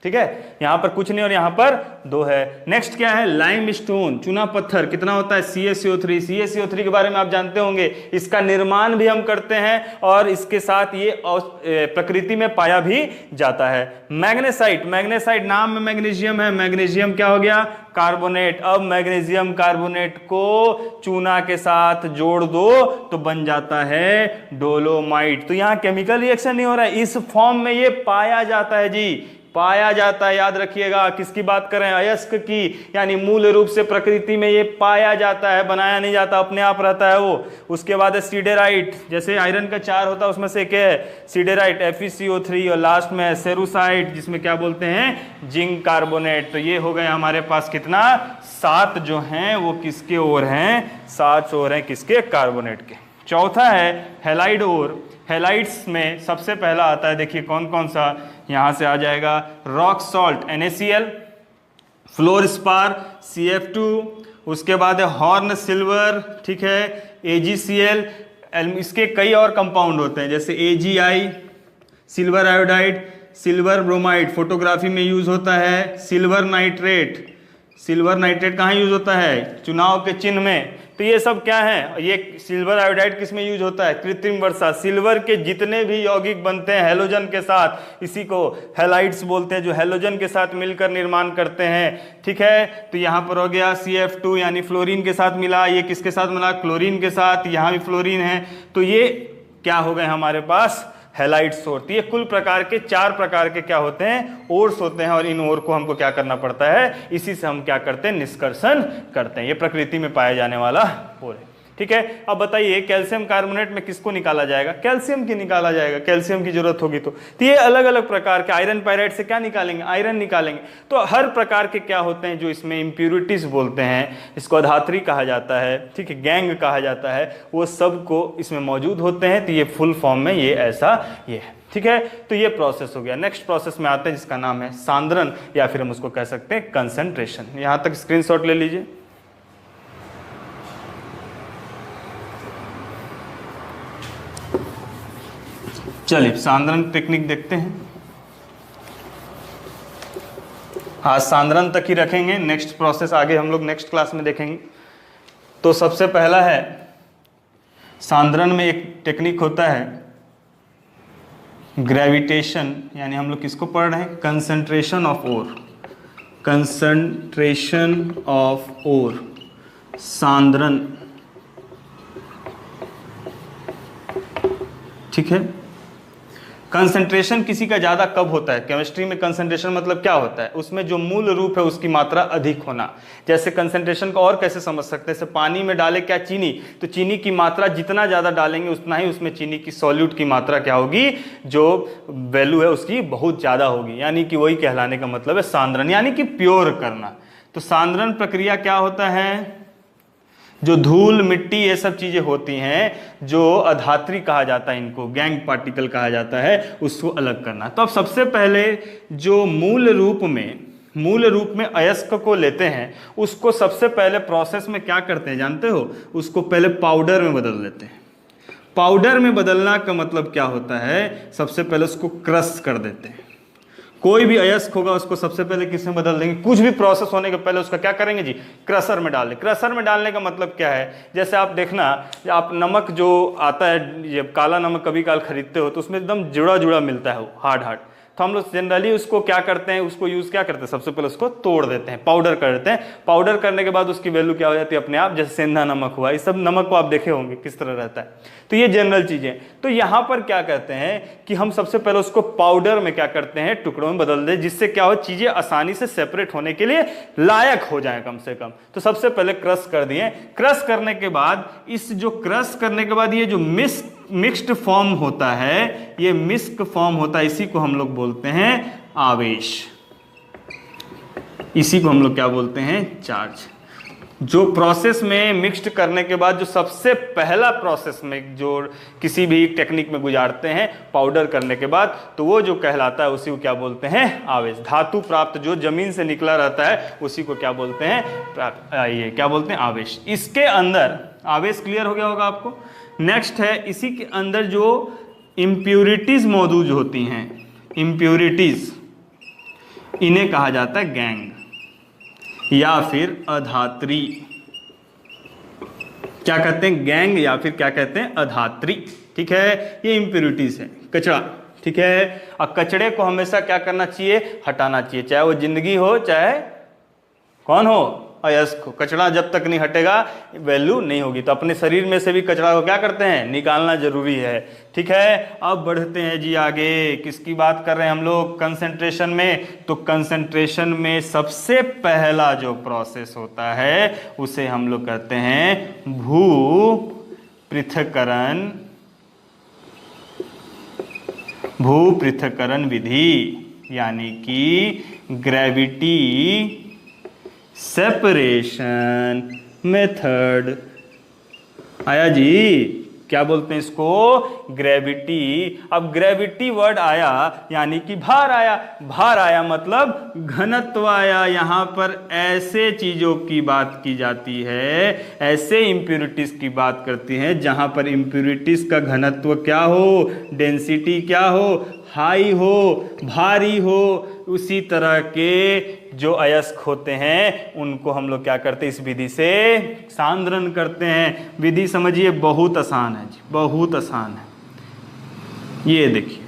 Speaker 1: ठीक है, यहाँ पर कुछ नहीं और यहाँ पर दो है। नेक्स्ट क्या है, लाइमस्टोन, चूना पत्थर, कितना होता है, CaCO3। CaCO3 के बारे में आप जानते होंगे, इसका निर्माण भी हम करते हैं और इसके साथ ये प्रकृति में पाया भी जाता है। मैग्नेसाइट, मैग्नेसाइट नाम में मैग्नीशियम है, मैग्नीशियम क्या हो गया, कार्बोनेट। अब मैग्नीशियम कार्बोनेट को चूना के साथ जोड़ दो तो बन जाता है डोलोमाइट। तो यहाँ केमिकल रिएक्शन नहीं हो रहा है, इस फॉर्म में ये पाया जाता है जी, पाया जाता है। याद रखिएगा, किसकी बात कर रहे हैं, अयस्क की, यानी मूल रूप से प्रकृति में ये पाया जाता है, बनाया नहीं जाता, अपने आप रहता है वो। उसके बाद है सीडेराइट, जैसे आयरन का 4 होता है उसमें से एक है सीडेराइट, FeCO3। और लास्ट में है सेरुसाइट, जिसमें क्या बोलते हैं, जिंक कार्बोनेट। तो ये हो गए हमारे पास कितना, 7 जो हैं वो किसके ओर हैं, 7 ओर हैं किसके, कार्बोनेट के। चौथा है हैलाइड ओर। हैलाइड्स में सबसे पहला आता है, देखिए कौन कौन सा, यहां से आ जाएगा rock salt NaCl, fluorspar CF2, उसके बाद है हॉर्न सिल्वर, ठीक है, AgCl। इसके कई और कंपाउंड होते हैं, जैसे AgI, silver iodide, silver bromide, photography में यूज होता है। सिल्वर नाइट्रेट, सिल्वर नाइट्रेट कहाँ यूज होता है, चुनाव के चिन्ह में। तो ये सब क्या है, ये सिल्वर आयोडाइड किस में यूज होता है, कृत्रिम वर्षा। सिल्वर के जितने भी यौगिक बनते हैं हैलोजन के साथ, इसी को हैलाइड्स बोलते हैं, जो हैलोजन के साथ मिलकर निर्माण करते हैं। ठीक है, तो यहाँ पर हो गया CF2 यानी फ्लोरीन के साथ मिला, ये किसके साथ मिला, क्लोरीन के साथ, यहाँ भी फ्लोरीन है। तो ये क्या हो गए हमारे पास, हैलाइड्स होती है। कुल प्रकार के 4 प्रकार के क्या होते हैं, ओर्स होते हैं। और इन ओर को हमको क्या करना पड़ता है, इसी से हम क्या करते हैं, निष्कर्षण करते हैं। ये प्रकृति में पाया जाने वाला ओर है। ठीक है, अब बताइए कैल्शियम कार्बोनेट में किसको निकाला जाएगा, कैल्शियम की निकाला जाएगा, कैल्शियम की जरूरत होगी। तो ये अलग अलग प्रकार के, आयरन पायराइड से क्या निकालेंगे, आयरन निकालेंगे। तो हर प्रकार के क्या होते हैं जो इसमें इम्प्यूरिटीज बोलते हैं, इसको अधात्री कहा जाता है, ठीक है, गैंग कहा जाता है, वो सब को इसमें मौजूद होते हैं। तो ये फुल फॉर्म में ये ऐसा ये है। ठीक है, तो ये प्रोसेस हो गया। नेक्स्ट प्रोसेस में आते हैं जिसका नाम है सांद्रण, या फिर हम उसको कह सकते हैं कंसंट्रेशन। यहां तक स्क्रीनशॉट ले लीजिए। चलिए सांद्रण टेक्निक देखते हैं। आज सांद्रण तक ही रखेंगे, नेक्स्ट प्रोसेस आगे हम लोग नेक्स्ट क्लास में देखेंगे। तो सबसे पहला है सांद्रण में एक टेक्निक होता है ग्रेविटेशन, यानी हम लोग किसको पढ़ रहे हैं, concentration of ore, concentration of ore, सांद्रण। ठीक है, कंसंट्रेशन किसी का ज़्यादा कब होता है, केमिस्ट्री में कंसंट्रेशन मतलब क्या होता है, उसमें जो मूल रूप है उसकी मात्रा अधिक होना। जैसे कंसंट्रेशन को और कैसे समझ सकते हैं, जैसे पानी में डाले क्या, चीनी, तो चीनी की मात्रा जितना ज़्यादा डालेंगे उतना ही उसमें चीनी की सॉल्यूट की मात्रा क्या होगी, जो वैल्यू है उसकी बहुत ज़्यादा होगी। यानी कि वही कहलाने का मतलब है सांद्रण, यानी कि प्योर करना। तो सांद्रण प्रक्रिया क्या होता है, जो धूल मिट्टी ये सब चीजें होती हैं, जो अधात्री कहा जाता है, इनको गैंग पार्टिकल कहा जाता है, उसको अलग करना। तो अब सबसे पहले जो मूल रूप में अयस्क को लेते हैं, उसको सबसे पहले प्रोसेस में क्या करते हैं जानते हो, उसको पहले पाउडर में बदल देते हैं। पाउडर में बदलना का मतलब क्या होता है, सबसे पहले उसको क्रश कर देते हैं। कोई भी अयस्क होगा उसको सबसे पहले किस में बदल देंगे, कुछ भी प्रोसेस होने के पहले उसका क्या करेंगे जी, क्रशर में डाल दें। क्रशर में डालने का मतलब क्या है, जैसे आप देखना, आप नमक जो आता है, ये काला नमक कभी काल खरीदते हो तो उसमें एकदम जुड़ा जुड़ा मिलता है, वो हार्ड। तो हम लोग जनरली उसको क्या करते हैं, उसको यूज़ क्या करते हैं, सबसे पहले उसको तोड़ देते हैं, पाउडर कर देते हैं। पाउडर करने के बाद उसकी वैल्यू क्या हो जाती है अपने आप, जैसे सेंधा नमक हुआ, इस सब नमक को आप देखे होंगे किस तरह रहता है। तो ये जनरल चीज़ें। तो यहाँ पर क्या कहते हैं कि हम सबसे पहले उसको पाउडर में क्या करते हैं, टुकड़ों में बदल दें, जिससे क्या हो, चीज़ें आसानी से सेपरेट होने के लिए लायक हो जाए कम से कम। तो सबसे पहले क्रश कर दिए। क्रश करने के बाद इस जो क्रश करने के बाद ये जो मिक्स्ड फॉर्म होता है, ये मिक्स्ड फॉर्म होता है, इसी को हम लोग बोलते हैं आवेश। इसी को हम लोग क्या बोलते हैं? चार्ज। जो प्रोसेस में मिक्स्ड करने के बाद जो सबसे पहला प्रोसेस में जो किसी भी टेक्निक में गुजारते हैं पाउडर करने के बाद, तो वो जो कहलाता है उसी को क्या बोलते हैं? आवेश। धातु प्राप्त जो जमीन से निकला रहता है उसी को क्या बोलते हैं? ये क्या बोलते हैं? आवेश। इसके अंदर आवेश क्लियर हो गया होगा आपको। नेक्स्ट है, इसी के अंदर जो इम्प्यूरिटीज मौजूद होती हैं, इम्प्यूरिटीज, इन्हें कहा जाता है गैंग या फिर अधात्री। क्या कहते हैं? गैंग या फिर क्या कहते हैं? अधात्री। ठीक है, ये इम्प्यूरिटीज है, कचरा। ठीक है, और कचरे को हमेशा क्या करना चाहिए? हटाना चाहिए, चाहे वो जिंदगी हो चाहे कौन हो, अयस्क हो। कचरा जब तक नहीं हटेगा वैल्यू नहीं होगी। तो अपने शरीर में से भी कचरा को क्या करते हैं? निकालना जरूरी है। ठीक है, अब बढ़ते हैं जी आगे। किसकी बात कर रहे हैं हम लोग? कंसंट्रेशन में। तो कंसंट्रेशन में सबसे पहला जो प्रोसेस होता है उसे हम लोग कहते हैं भू पृथक्करण, भू पृथक्करण विधि, यानी कि ग्रेविटी सेपरेशन मेथड। आया जी? क्या बोलते हैं इसको? ग्रेविटी। अब ग्रेविटी वर्ड आया यानी कि भार आया। भार आया मतलब घनत्व आया। यहां पर ऐसे चीजों की बात की जाती है, ऐसे इंप्यूरिटीज की बात करती हैं जहां पर इंप्यूरिटीज का घनत्व क्या हो? डेंसिटी क्या हो? हाई हो, भारी हो। उसी तरह के जो अयस्क होते हैं उनको हम लोग क्या करते हैं? इस विधि से सांद्रण करते हैं। विधि समझिए बहुत आसान है जी, बहुत आसान है। ये देखिए,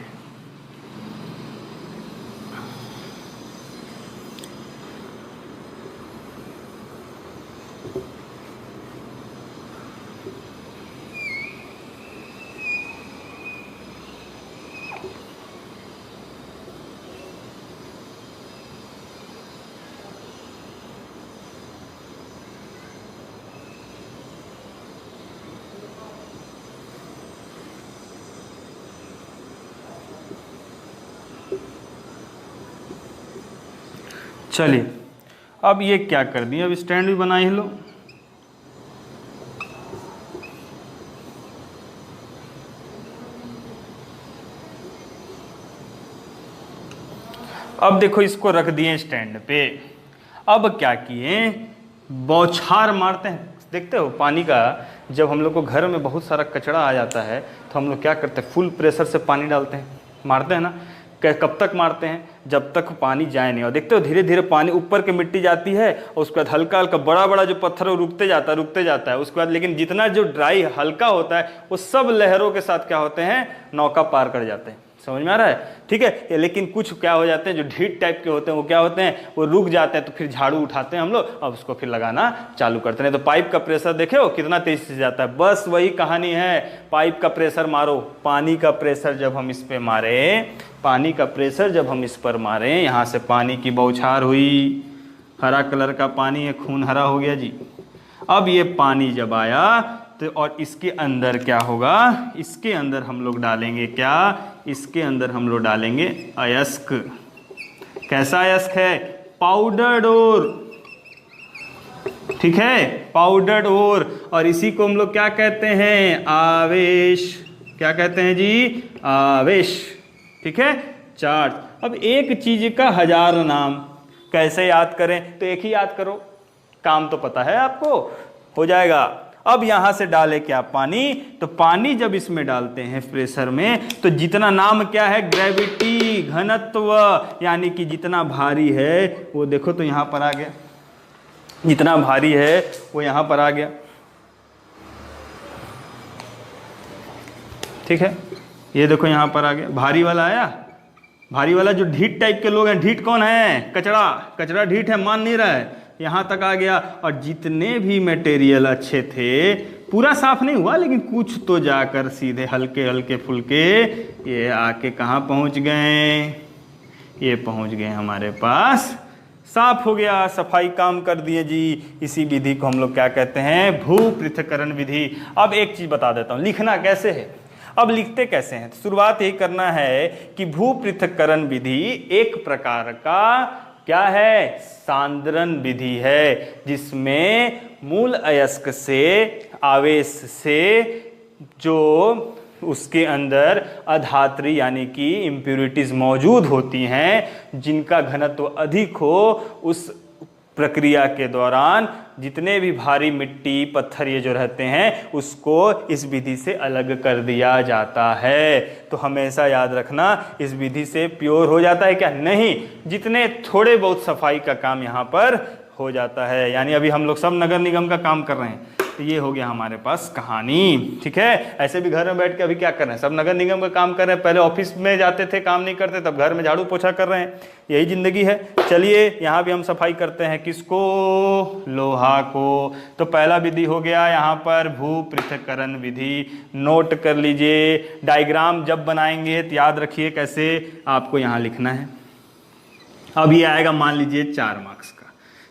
Speaker 1: चलिए अब ये क्या कर दिए? अब स्टैंड भी बना ही लो। अब देखो इसको रख दिए स्टैंड पे। अब क्या किए? बौछार मारते हैं। देखते हो पानी का, जब हम लोग को घर में बहुत सारा कचरा आ जाता है तो हम लोग क्या करते हैं? फुल प्रेशर से पानी डालते हैं, मारते हैं ना। कब तक मारते हैं? जब तक पानी जाए नहीं। और देखते हो धीरे धीरे पानी ऊपर की मिट्टी जाती है और उसके बाद हल्का हल्का बड़ा बड़ा जो पत्थर है रुकते जाता है। उसके बाद लेकिन जितना जो ड्राई हल्का होता है वो सब लहरों के साथ क्या होते हैं? नौका पार कर जाते हैं। समझ में आ रहा है? ठीक है। लेकिन कुछ क्या हो जाते हैं जो ढीठ टाइप के होते हैं, वो क्या होते हैं? वो रुक जाते हैं। तो फिर झाड़ू उठाते हैं हम लोग और उसको फिर लगाना चालू करते हैं। तो पाइप का प्रेशर देखे हो कितना तेजी से जाता है। बस वही कहानी है, पाइप का प्रेशर मारो। पानी का प्रेशर जब हम इस पे मारे, पानी का प्रेशर जब हम इस पर मारे, यहाँ से पानी की बौछार हुई, हरा कलर का पानी है, खून हरा हो गया जी। अब ये पानी जब आया तो और इसके अंदर क्या होगा? इसके अंदर हम लोग डालेंगे क्या? इसके अंदर हम लोग डालेंगे अयस्क। कैसा अयस्क है? पाउडर्ड ओर। ठीक है, पाउडर्ड ओर। और इसी को हम लोग क्या कहते हैं? आवेश। क्या कहते हैं जी? आवेश। ठीक है, चार्ज। अब एक चीज का हजार नाम, कैसे याद करें? तो एक ही याद करो, काम तो पता है आपको, हो जाएगा। अब यहां से डाले क्या? पानी। तो पानी जब इसमें डालते हैं प्रेशर में, तो जितना नाम क्या है? ग्रेविटी, घनत्व, यानी कि जितना भारी है वो देखो तो यहां पर आ गया। जितना भारी है वो यहां पर आ गया। ठीक है, ये देखो यहां पर आ गया, भारी वाला आया। भारी वाला जो ढीठ टाइप के लोग हैं, ढीठ कौन है? कचरा। कचरा ढीठ है, मान नहीं रहा है, यहां तक आ गया। और जितने भी मटेरियल अच्छे थे, पूरा साफ नहीं हुआ लेकिन कुछ तो जाकर सीधे हल्के हल्के फुल्के ये आके कहाँ पहुंच गए? ये पहुंच गए हमारे पास, साफ हो गया, सफाई काम कर दिए जी। इसी विधि को हम लोग क्या कहते हैं? भू पृथक्करण विधि। अब एक चीज बता देता हूं, लिखना कैसे है। अब लिखते कैसे हैं? तो शुरुआत यही करना है कि भू पृथक्करण विधि एक प्रकार का क्या है? सांद्रण विधि है, जिसमें मूल अयस्क से आवेश से जो उसके अंदर अधात्री यानी कि इम्प्यूरिटीज मौजूद होती हैं, जिनका घनत्व अधिक हो, उस प्रक्रिया के दौरान जितने भी भारी मिट्टी पत्थर ये जो रहते हैं उसको इस विधि से अलग कर दिया जाता है। तो हमेशा याद रखना, इस विधि से प्योर हो जाता है क्या? नहीं, जितने थोड़े बहुत सफाई का काम यहाँ पर हो जाता है। यानी अभी हम लोग सब नगर निगम का काम कर रहे हैं, तो ये हो गया हमारे पास कहानी। ठीक है, ऐसे भी घर में बैठ के अभी क्या कर रहे हैं? सब नगर निगम का काम कर रहे हैं। पहले ऑफिस में जाते थे, काम नहीं करते, तब घर में झाड़ू पोछा कर रहे हैं। यही जिंदगी है। चलिए यहाँ भी हम सफाई करते हैं। किसको? लोहा को। तो पहला विधि हो गया यहाँ पर भू पृथक्करण विधि। नोट कर लीजिए। डायग्राम जब बनाएंगे तो याद रखिए कैसे आपको यहाँ लिखना है। अब ये आएगा मान लीजिए 4 मार्क्स का।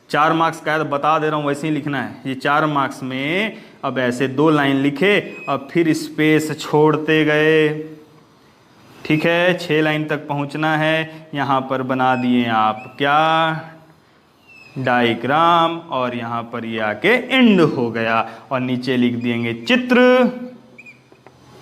Speaker 1: 4 मार्क्स का है तो बता दे रहा हूँ, वैसे ही लिखना है। ये 4 मार्क्स में अब ऐसे 2 लाइन लिखे और फिर स्पेस छोड़ते गए। ठीक है, 6 लाइन तक पहुँचना है। यहाँ पर बना दिए आप क्या? डायग्राम। और यहाँ पर ये आके एंड हो गया और नीचे लिख देंगे चित्र,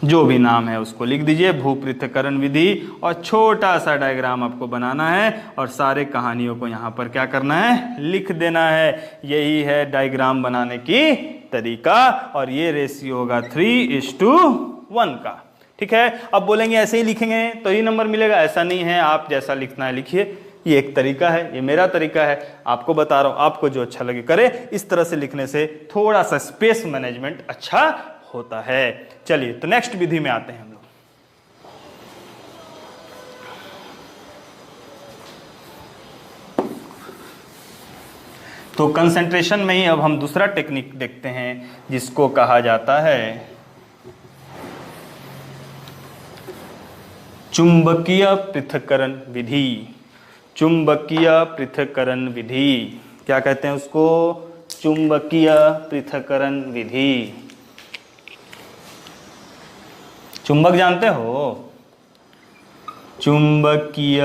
Speaker 1: जो भी नाम है उसको लिख दीजिए, भू पृथक्करण विधि। और छोटा सा डायग्राम आपको बनाना है और सारे कहानियों को यहाँ पर क्या करना है? लिख देना है। यही है डायग्राम बनाने की तरीका। और ये रेशियो होगा 3:1 का। ठीक है, अब बोलेंगे ऐसे ही लिखेंगे तो ही नंबर मिलेगा, ऐसा नहीं है। आप जैसा लिखना है लिखिए। ये एक तरीका है, ये मेरा तरीका है, आपको बता रहा हूँ। आपको जो अच्छा लगे करे। इस तरह से लिखने से थोड़ा सा स्पेस मैनेजमेंट अच्छा होता है। चलिए तो नेक्स्ट विधि में आते हैं हम लोग। तो कंसंट्रेशन में ही अब हम दूसरा टेक्निक देखते हैं, जिसको कहा जाता है चुंबकीय पृथक्करण विधि। चुंबकीय पृथक्करण विधि क्या कहते हैं उसको? चुंबकीय पृथक्करण विधि। चुंबक जानते हो? चुंबकीय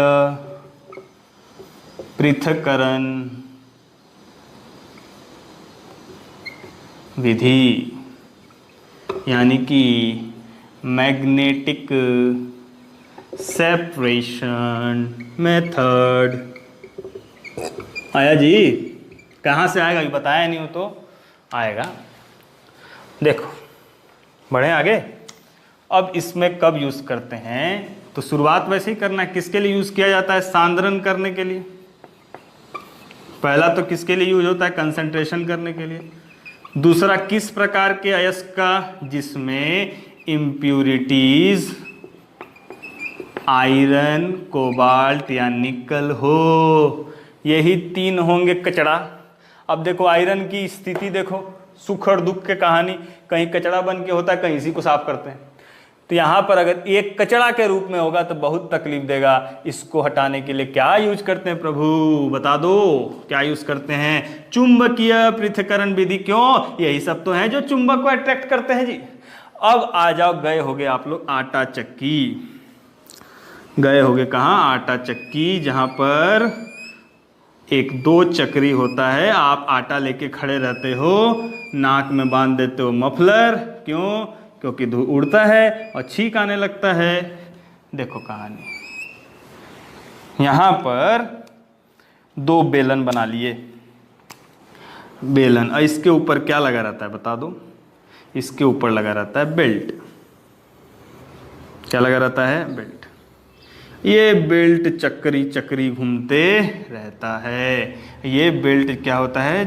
Speaker 1: पृथक्करण विधि यानी कि मैग्नेटिक सेपरेशन मेथड। आया जी? कहाँ से आएगा ये बताया नहीं हो तो आएगा। देखो बढ़े आगे। अब इसमें कब यूज करते हैं? तो शुरुआत वैसे ही करना है। किसके लिए यूज किया जाता है? सांद्रण करने के लिए। पहला तो किसके लिए यूज होता है? कंसंट्रेशन करने के लिए। दूसरा किस प्रकार के अयस्क का? जिसमें इम्प्यूरिटीज आयरन, कोबाल्ट या निकल हो। यही 3 होंगे कचड़ा। अब देखो आयरन की स्थिति देखो, सुख और दुख के कहानी। कहीं कचड़ा बन के होता है, कहीं इसी को साफ करते हैं। तो यहाँ पर अगर एक कचड़ा के रूप में होगा तो बहुत तकलीफ देगा। इसको हटाने के लिए क्या यूज करते हैं प्रभु? बता दो क्या यूज करते हैं? चुंबकीय पृथक्करण विधि। क्यों? यही सब तो है जो चुंबक को अट्रैक्ट करते हैं जी। अब आ जाओ, गए होगे आप लोग आटा चक्की। गए होगे कहाँ? आटा चक्की, जहाँ पर एक 2 चक्री होता है। आप आटा लेके खड़े रहते हो, नाक में बांध देते हो मफलर। क्यों? क्योंकि धूल उड़ता है और छींक आने लगता है। देखो कहानी, यहाँ पर 2 बेलन बना लिए। बेलन, और इसके ऊपर क्या लगा रहता है बता दो? इसके ऊपर लगा रहता है बेल्ट। क्या लगा रहता है? बेल्ट। ये बेल्ट चक्री चक्री घूमते रहता है। ये बेल्ट क्या होता है?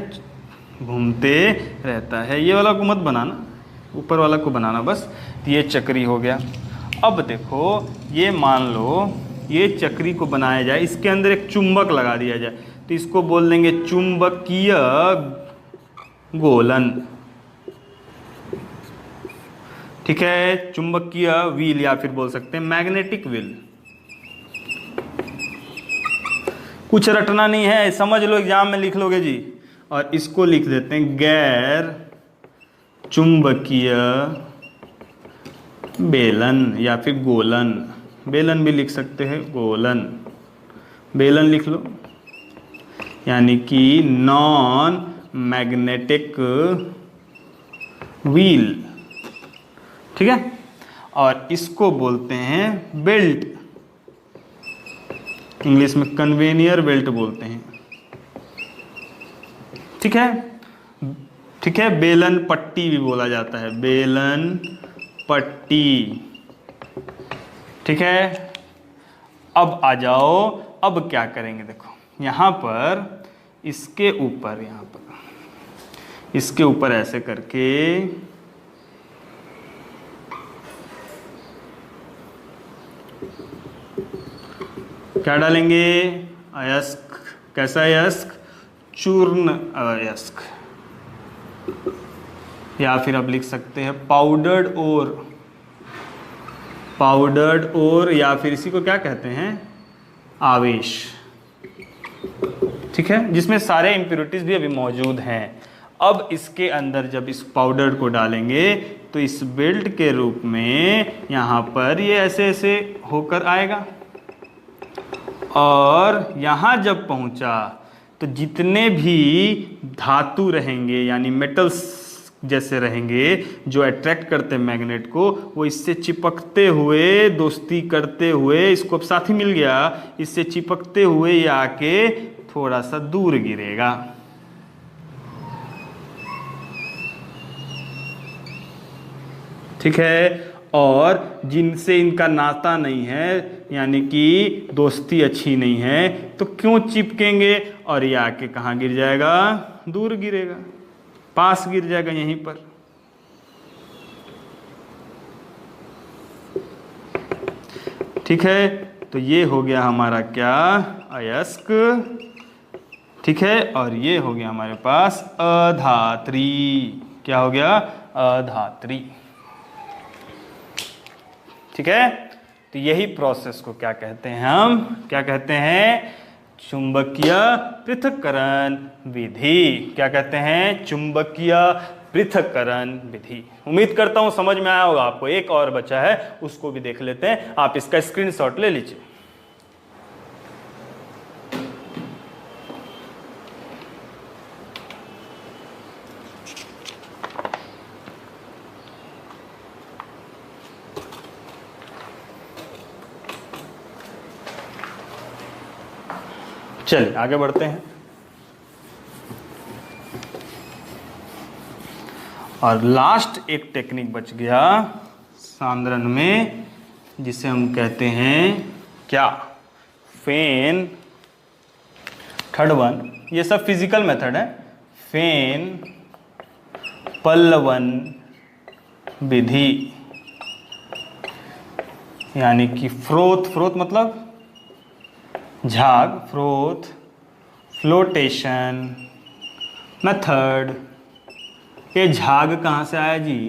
Speaker 1: घूमते रहता है। ये वाला को मत बनाना, ऊपर वाला को बनाना बस। ये चक्री हो गया। अब देखो, ये मान लो ये चक्री को बनाया जाए, इसके अंदर एक चुंबक लगा दिया जाए, तो इसको बोल देंगे चुंबकीय गोलन। ठीक है, चुंबकीय व्हील या फिर बोल सकते हैं मैग्नेटिक व्हील। कुछ रटना नहीं है, समझ लो, एग्जाम में लिख लोगे जी। और इसको लिख देते हैं गैर चुंबकीय बेलन या फिर गोलन, बेलन भी लिख सकते हैं, गोलन, बेलन लिख लो, यानी कि नॉन मैग्नेटिक व्हील, ठीक है। और इसको बोलते हैं बेल्ट, इंग्लिश में कन्वेनियर बेल्ट बोलते हैं, ठीक है, ठीक है। बेलन पट्टी भी बोला जाता है, बेलन पट्टी, ठीक है। अब आ जाओ, अब क्या करेंगे, देखो यहां पर इसके ऊपर, यहां पर इसके ऊपर ऐसे करके क्या डालेंगे, अयस्क, कैसा अयस्क, चूर्ण अयस्क, या फिर आप लिख सकते हैं पाउडर्ड ओर, पाउडर्ड ओर, या फिर इसी को क्या कहते हैं, आवेश, ठीक है, जिसमें सारे इम्प्योरिटीज भी अभी मौजूद हैं। अब इसके अंदर जब इस पाउडर को डालेंगे तो इस बेल्ट के रूप में यहाँ पर ये ऐसे ऐसे होकर आएगा, और यहाँ जब पहुँचा तो जितने भी धातु रहेंगे यानी मेटल्स जैसे रहेंगे जो अट्रैक्ट करते हैं मैग्नेट को, वो इससे चिपकते हुए, दोस्ती करते हुए, इसको अब साथी मिल गया, इससे चिपकते हुए ये आके थोड़ा सा दूर गिरेगा, ठीक है। और जिनसे इनका नाता नहीं है यानी कि दोस्ती अच्छी नहीं है तो क्यों चिपकेंगे, और ये आके कहाँ गिर जाएगा, दूर गिरेगा, पास गिर जाएगा यहीं पर, ठीक है। तो ये हो गया हमारा क्या, अयस्क, ठीक है। और ये हो गया हमारे पास अधात्री, क्या हो गया, अधात्री, ठीक है। तो यही प्रोसेस को क्या कहते हैं, हम क्या कहते हैं, चुंबकीय पृथक्करण विधि, क्या कहते हैं, चुंबकीय पृथक्करण विधि। उम्मीद करता हूं समझ में आया होगा आपको। एक और बचा है, उसको भी देख लेते हैं, आप इसका स्क्रीनशॉट ले लीजिए। चलिए आगे बढ़ते हैं। और लास्ट एक टेक्निक बच गया सांद्रण में, जिसे हम कहते हैं क्या, फेन, थर्ड वन, ये सब फिजिकल मेथड है, फेन पल्लवन विधि, यानी कि फ्रोथ, फ्रोथ मतलब झाग, फ्रोथ फ्लोटेशन मेथड। ये झाग कहाँ से आया जी,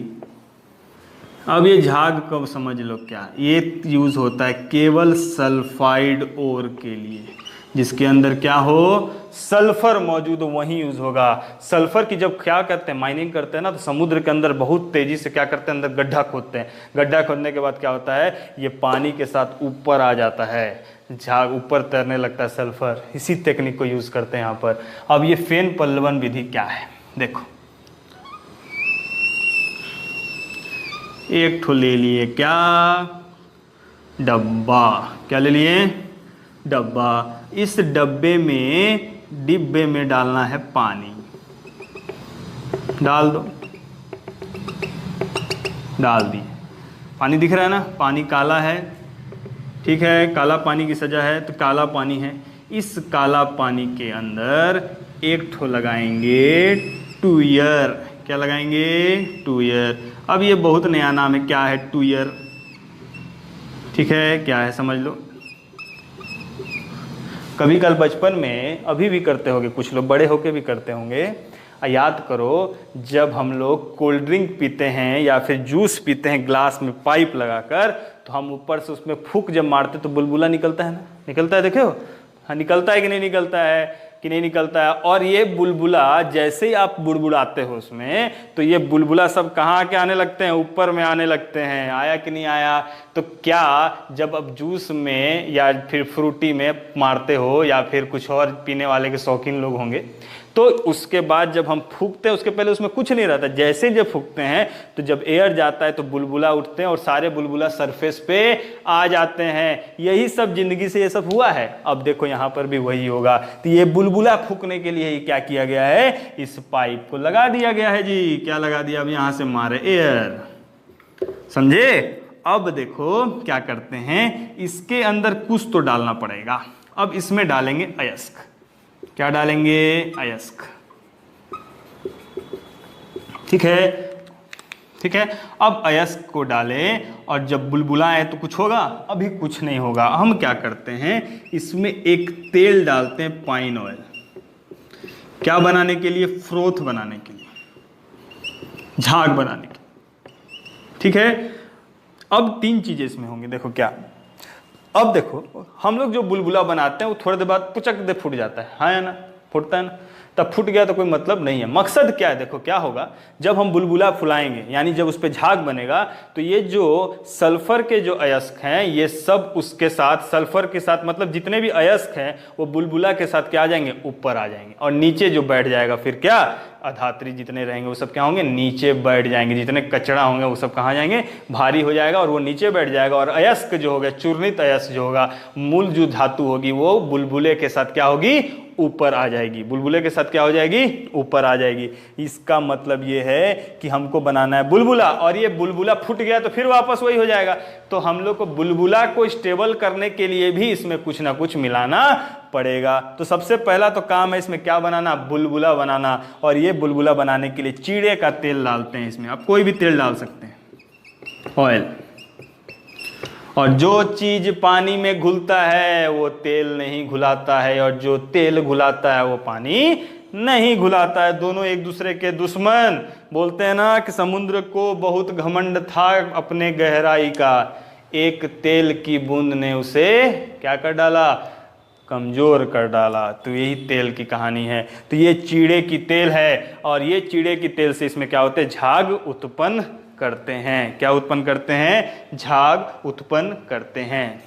Speaker 1: अब ये झाग कब समझ लो क्या, ये यूज होता है केवल सल्फाइड ओर के लिए, जिसके अंदर क्या हो, सल्फर मौजूद हो, वहीं यूज होगा। सल्फर की जब क्या करते हैं, माइनिंग करते हैं ना, तो समुद्र के अंदर बहुत तेजी से क्या करते हैं, अंदर गड्ढा खोदते हैं। गड्ढा खोदने के बाद क्या होता है, ये पानी के साथ ऊपर आ जाता है, झाग ऊपर तैरने लगता है सल्फर। इसी टेक्निक को यूज करते हैं यहाँ पर। अब ये फेन पल्लवन विधि क्या है, देखो एक ठो ले लिए क्या, डब्बा, क्या ले लिए, डब्बा। इस डिब्बे में डालना है पानी, डाल दो, डाल दिए, पानी दिख रहा है ना, पानी काला है, ठीक है, काला पानी की सजा है तो काला पानी है। इस काला पानी के अंदर एक ठो लगाएंगे टूयर, क्या लगाएंगे, टूयर। अब ये बहुत नया नाम है, क्या है, टूयर, ठीक है, क्या है समझ लो। कभी कल बचपन में, अभी भी करते होंगे कुछ लोग, बड़े होके भी करते होंगे, याद करो जब हम लोग कोल्ड ड्रिंक पीते हैं या फिर जूस पीते हैं ग्लास में पाइप लगाकर, तो हम ऊपर से उसमें फूंक जब मारते तो बुलबुला निकलता है ना, निकलता है, देखो हाँ, निकलता है कि नहीं निकलता है। कि नहीं निकलता है। और ये बुलबुला जैसे ही आप बुड़बुड़ाते हो उसमें, तो ये बुलबुला सब कहाँ आके आने लगते हैं, ऊपर में आने लगते हैं। आया कि नहीं आया? तो क्या जब अब जूस में या फिर फ्रूटी में मारते हो या फिर कुछ और पीने वाले के शौकीन लोग होंगे, तो उसके बाद जब हम फूकते हैं, उसके पहले उसमें कुछ नहीं रहता, जैसे जब फूकते हैं तो जब एयर जाता है तो बुलबुला उठते हैं और सारे बुलबुला सरफेस पे आ जाते हैं। यही सब जिंदगी से ये सब हुआ है। अब देखो यहाँ पर भी वही होगा। तो ये बुलबुला फूकने के लिए क्या किया गया है, इस पाइप को लगा दिया गया है जी। क्या लगा दिया? अब यहाँ से मारे एयर, समझे? अब देखो क्या करते हैं, इसके अंदर कुछ तो डालना पड़ेगा। अब इसमें डालेंगे अयस्क। क्या डालेंगे? अयस्क। ठीक है, ठीक है। अब अयस्क को डालें और जब बुलबुला आए तो कुछ होगा? अभी कुछ नहीं होगा। हम क्या करते हैं, इसमें एक तेल डालते हैं, पाइन ऑयल। क्या बनाने के लिए? फ्रोथ बनाने के लिए, झाग बनाने के लिए। ठीक है। अब 3 चीजें इसमें होंगी। देखो क्या, अब देखो हम लोग जो बुलबुला बनाते हैं वो थोड़ी देर बाद पुचक दे फूट जाता है, हाँ या ना? फूटता है ना? तब फूट गया तो कोई मतलब नहीं है। मकसद क्या है? देखो क्या होगा, जब हम बुलबुला फुलाएंगे यानी जब उस पर झाग बनेगा, तो ये जो सल्फर के जो अयस्क हैं ये सब उसके साथ, सल्फर के साथ मतलब जितने भी अयस्क हैं वो बुलबुला के साथ क्या आ जाएंगे? ऊपर आ जाएंगे। और नीचे जो बैठ जाएगा फिर क्या, अधात्री जितने रहेंगे वो सब क्या होंगे? नीचे बैठ जाएंगे। जितने कचरा होंगे वो सब कहाँ जाएंगे? भारी हो जाएगा और वो नीचे बैठ जाएगा। और अयस्क जो होगा, चूर्णित अयस्क जो होगा, मूल जो धातु होगी वो बुलबुले के साथ क्या होगी? ऊपर आ जाएगी। बुलबुले के साथ क्या हो जाएगी? ऊपर आ जाएगी। इसका मतलब ये है कि हमको बनाना है बुलबुला, और ये बुलबुला फूट गया तो फिर वापस वही हो जाएगा। तो हम लोग को बुलबुला को स्टेबल करने के लिए भी इसमें कुछ ना कुछ मिलाना पड़ेगा। तो सबसे पहला तो काम है इसमें क्या बनाना? बुलबुला बनाना। और ये बुलबुला बनाने के लिए चीड़े का तेल डालते हैं इसमें। आप कोई भी तेल डाल सकते हैं, ऑयल। और जो चीज पानी में घुलता है वो तेल नहीं घुलाता है, और जो तेल घुलाता है वो पानी नहीं घुलाता है। दोनों एक दूसरे के दुश्मन। बोलते हैं ना कि समुद्र को बहुत घमंड था अपने गहराई का, एक तेल की बूंद ने उसे क्या कर डाला? कमजोर कर डाला। तो यही तेल की कहानी है। तो ये चीड़े की तेल है, और ये चीड़े की तेल से इसमें क्या होते हैं? झाग उत्पन्न करते हैं। क्या उत्पन्न करते हैं? झाग उत्पन्न करते हैं।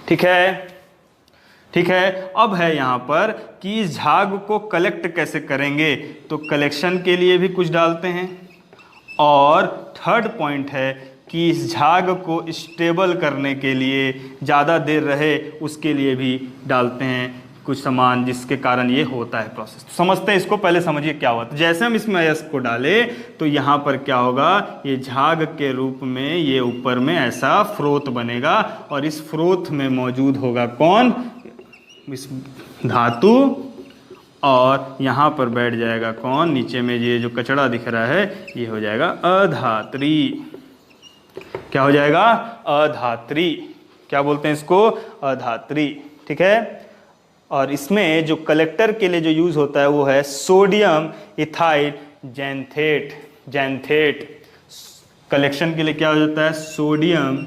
Speaker 1: ठीक है, ठीक है। अब है यहाँ पर कि इस झाग को कलेक्ट कैसे करेंगे, तो कलेक्शन के लिए भी कुछ डालते हैं। और थर्ड पॉइंट है कि इस झाग को स्टेबल करने के लिए, ज़्यादा देर रहे उसके लिए भी डालते हैं कुछ सामान, जिसके कारण ये होता है प्रोसेस। तो समझते हैं इसको, पहले समझिए क्या हुआ। तो जैसे हम इसमें अयस्क को डालें तो यहाँ पर क्या होगा, ये झाग के रूप में ये ऊपर में ऐसा फ्रोथ बनेगा, और इस फ्रोथ में मौजूद होगा कौन? इस धातु। और यहाँ पर बैठ जाएगा कौन? नीचे में ये जो कचरा दिख रहा है ये हो जाएगा अधात्री। क्या हो जाएगा? अधात्री। क्या बोलते हैं इसको? अधात्री। ठीक है। और इसमें जो कलेक्टर के लिए जो यूज होता है वो है sodium ethyl xanthate. Xanthate collection के लिए क्या हो जाता है? Sodium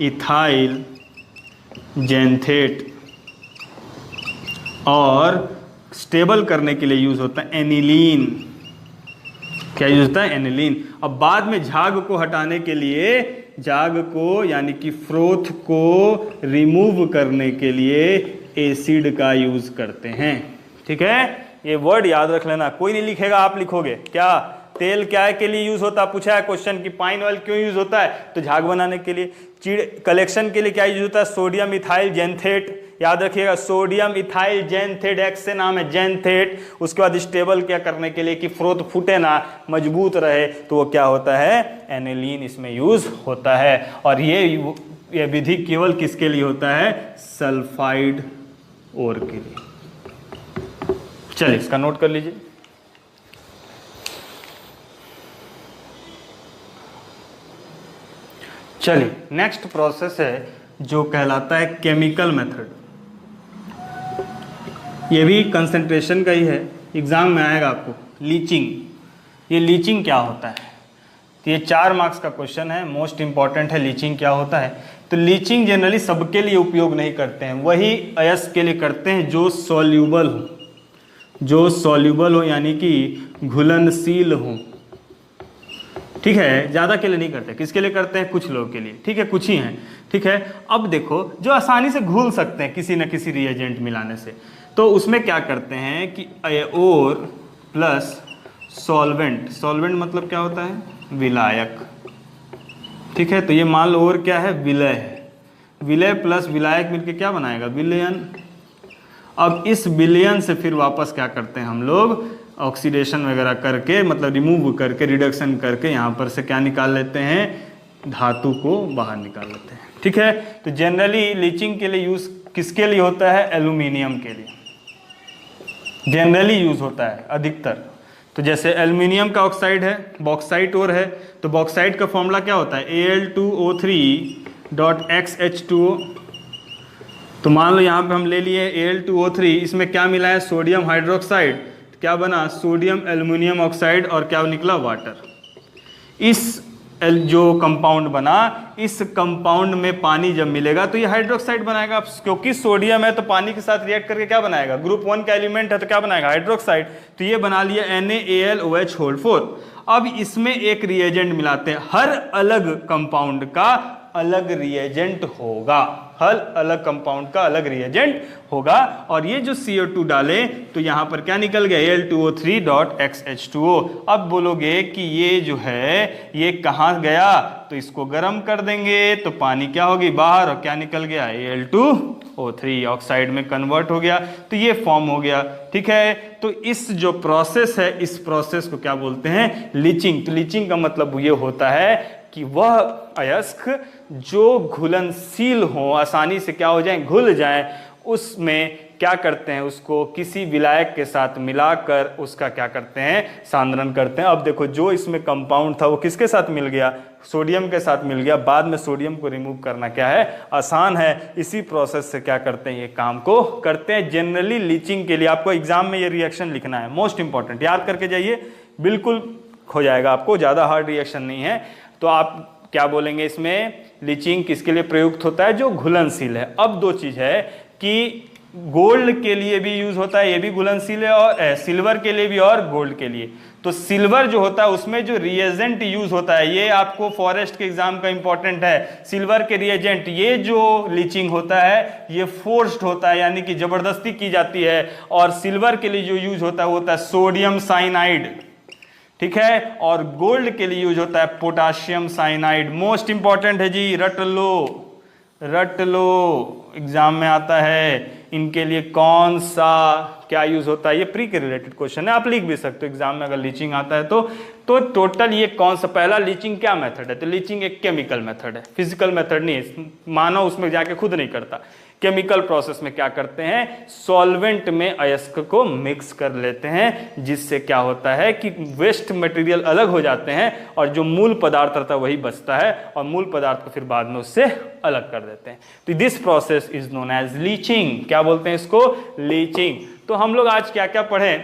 Speaker 1: ethyl xanthate. और स्टेबल करने के लिए यूज होता है एनिलीन। क्या यूज होता है? एनिलीन। अब बाद में झाग को हटाने के लिए, झाग को यानी कि फ्रोथ को रिमूव करने के लिए एसिड का यूज करते हैं। ठीक है, ये वर्ड याद रख लेना। कोई नहीं लिखेगा, आप लिखोगे। क्या तेल क्या के लिए यूज होता है? पूछा है क्वेश्चन कि पाइन ऑयल क्यों यूज होता है, तो झाग बनाने के लिए। चीड़ कलेक्शन के लिए क्या यूज होता है? Sodium ethyl xanthate. याद रखिएगा, सोडियम इथाइल जैंथेट, एक्स से नाम है जैंथेट। उसके बाद स्टेबल क्या करने के लिए कि फ्रोथ फूटे ना, मजबूत रहे, तो वो क्या होता है? एनिलीन इसमें यूज होता है। और ये विधि केवल किसके लिए होता है? सल्फाइड ओर के लिए। चलिए इसका नोट कर लीजिए। चलिए नेक्स्ट प्रोसेस है जो कहलाता है केमिकल मेथड। ये भी कंसंट्रेशन का ही है, एग्जाम में आएगा आपको। लीचिंग। ये लीचिंग क्या होता है? तो ये 4 मार्क्स का क्वेश्चन है, मोस्ट इंपॉर्टेंट है। लीचिंग क्या होता है? तो लीचिंग जनरली सबके लिए उपयोग नहीं करते हैं, वही अयस्क के लिए करते हैं जो सॉल्यूबल हो, जो सॉल्यूबल हो यानी कि घुलनशील हो। ठीक है, ज़्यादा के लिए नहीं करते। किसके लिए करते हैं? कुछ लोगों के लिए। ठीक है, कुछ ही हैं। ठीक है, अब देखो जो आसानी से घुल सकते हैं किसी न किसी रिएजेंट मिलाने से, तो उसमें क्या करते हैं कि और प्लस सॉल्वेंट, सॉल्वेंट मतलब क्या होता है? विलायक। ठीक है, तो ये मान लो और क्या है? विलय है। विलय प्लस विलायक मिलके क्या बनाएगा? विलयन। अब इस विलयन से फिर वापस क्या करते हैं हम लोग? ऑक्सीडेशन वगैरह करके, मतलब रिमूव करके, रिडक्शन करके यहाँ पर से क्या निकाल लेते हैं? धातु को बाहर निकाल लेते हैं। ठीक है, तो जनरली लीचिंग के लिए यूज किसके लिए होता है? एल्यूमिनियम के लिए जनरली यूज होता है अधिकतर। तो जैसे एल्यूमिनियम का ऑक्साइड है, बॉक्साइट और है, तो बॉक्साइट का फॉर्मूला क्या होता है? Al2O3.XH2O। तो मान लो यहाँ पे हम ले लिए Al2O3, इसमें क्या मिला है? Sodium hydroxide. क्या बना? सोडियम एल्यूमिनियम ऑक्साइड, और क्या निकला? वाटर। इस जो कंपाउंड बना, इस कंपाउंड में पानी जब मिलेगा तो ये हाइड्रोक्साइड बनाएगा, क्योंकि सोडियम है तो पानी के साथ रिएक्ट करके क्या बनाएगा? ग्रुप 1 का एलिमेंट है तो क्या बनाएगा? हाइड्रोक्साइड। तो ये बना लिया NaAlOH4। अब इसमें एक रिएजेंट मिलाते हैं, हर अलग कंपाउंड का अलग रिएजेंट होगा, हर अलग कंपाउंड का अलग रिएजेंट होगा। और ये जो CO2 डाले तो यहां पर क्या निकल गया? Al2O3.XH2O। अब बोलोगे कि ये जो है ये कहां गया? तो इसको गर्म कर देंगे तो पानी क्या होगी? बाहर, और क्या निकल गया? Al2O3 ऑक्साइड में कन्वर्ट हो गया, तो ये फॉर्म हो गया। ठीक है, तो इस जो प्रोसेस है, इस प्रोसेस को क्या बोलते हैं? लीचिंग। तो लीचिंग का मतलब ये होता है कि वह अयस्क जो घुलनशील हो, आसानी से क्या हो जाए? घुल जाए, उसमें क्या करते हैं? उसको किसी विलायक के साथ मिलाकर उसका क्या करते हैं? सांद्रण करते हैं। अब देखो जो इसमें कंपाउंड था वो किसके साथ मिल गया? सोडियम के साथ मिल गया। बाद में सोडियम को रिमूव करना क्या है? आसान है। इसी प्रोसेस से क्या करते हैं? ये काम को करते हैं। जनरली लीचिंग के लिए आपको एग्जाम में ये रिएक्शन लिखना है, मोस्ट इंपॉर्टेंट, याद करके जाइए, बिल्कुल हो जाएगा आपको, ज़्यादा हार्ड रिएक्शन नहीं है। तो आप क्या बोलेंगे इसमें? लीचिंग किसके लिए प्रयुक्त होता है? जो घुलनशील है। अब दो चीज है कि गोल्ड के लिए भी यूज होता है, ये भी घुलनशील है, और सिल्वर के लिए भी और गोल्ड के लिए। तो सिल्वर जो होता है उसमें जो रिएजेंट यूज होता है, ये आपको फॉरेस्ट के एग्जाम का इंपॉर्टेंट है। सिल्वर के रिएजेंट, ये जो लीचिंग होता है ये फोर्स्ड होता है, यानी कि जबरदस्ती की जाती है। और सिल्वर के लिए जो यूज होता है वो होता है सोडियम साइनाइड। ठीक है, और गोल्ड के लिए यूज होता है पोटाशियम साइनाइड। मोस्ट इंपॉर्टेंट है जी, रट लो, रट लो, एग्जाम में आता है। इनके लिए कौन सा क्या यूज होता है? ये प्री के रिलेटेड क्वेश्चन है, आप लिख भी सकते हो एग्जाम में अगर लीचिंग आता है तो टोटल ये कौन सा? पहला, लीचिंग क्या मेथड है? तो लीचिंग एक केमिकल मेथड है, फिजिकल मेथड नहीं है, मानव उसमें जाके खुद नहीं करता। केमिकल प्रोसेस में क्या करते हैं? सॉल्वेंट में अयस्क को मिक्स कर लेते हैं, जिससे क्या होता है कि वेस्ट मटेरियल अलग हो जाते हैं और जो मूल पदार्थ रहता है वही बचता है, और मूल पदार्थ को फिर बाद में उससे अलग कर देते हैं। तो this process is known as leaching. क्या बोलते हैं इसको? लीचिंग। तो हम लोग आज क्या क्या पढ़े?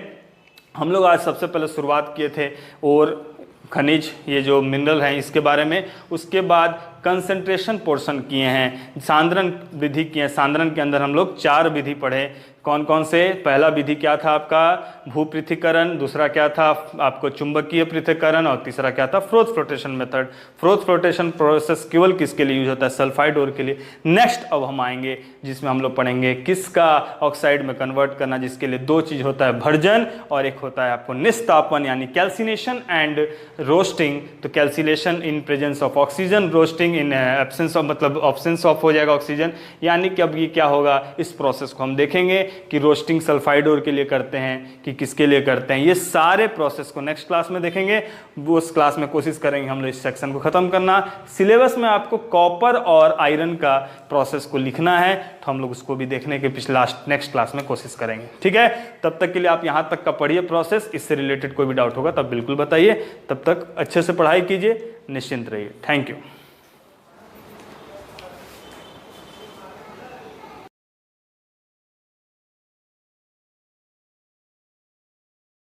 Speaker 1: हम लोग आज सबसे पहले शुरुआत किए थे और खनिज, ये जो मिनरल हैं इसके बारे में। उसके बाद कंसंट्रेशन पोर्शन किए हैं, सांद्रण विधि किए हैं। सांद्रण के अंदर हम लोग 4 विधि पढ़े। कौन कौन से? पहला विधि क्या था आपका? भूपृथक्करण। दूसरा क्या था आपको? चुंबकीय पृथक्करण। और तीसरा क्या था? Froth flotation method. Froth flotation process केवल किसके लिए यूज होता है? सल्फाइड ओर के लिए। नेक्स्ट अब हम आएंगे जिसमें हम लोग पढ़ेंगे किसका ऑक्साइड में कन्वर्ट करना, जिसके लिए 2 चीज होता है, भर्जन और एक होता है आपको निस्तापन, यानी कैल्सिनेशन एंड रोस्टिंग। तो calcination in presence of oxygen, roasting in absence of, मतलब ऑब्सेंस ऑफ हो जाएगा ऑक्सीजन। यानी कि अब ये क्या होगा, इस प्रोसेस को हम देखेंगे कि रोस्टिंग सल्फाइड ओर के लिए करते हैं कि किसके लिए करते हैं। ये सारे प्रोसेस को नेक्स्ट क्लास में देखेंगे। वो उस क्लास में कोशिश करेंगे हम लोग इस सेक्शन को खत्म करना। सिलेबस में आपको कॉपर और आयरन का प्रोसेस को लिखना है, तो हम लोग उसको भी देखने के नेक्स्ट क्लास में कोशिश करेंगे। ठीक है, तब तक के लिए आप यहाँ तक का पढ़िए प्रोसेस। इससे रिलेटेड कोई भी डाउट होगा तब बिल्कुल बताइए। तब तक अच्छे से पढ़ाई कीजिए, निश्चिंत रहिए। Thank you.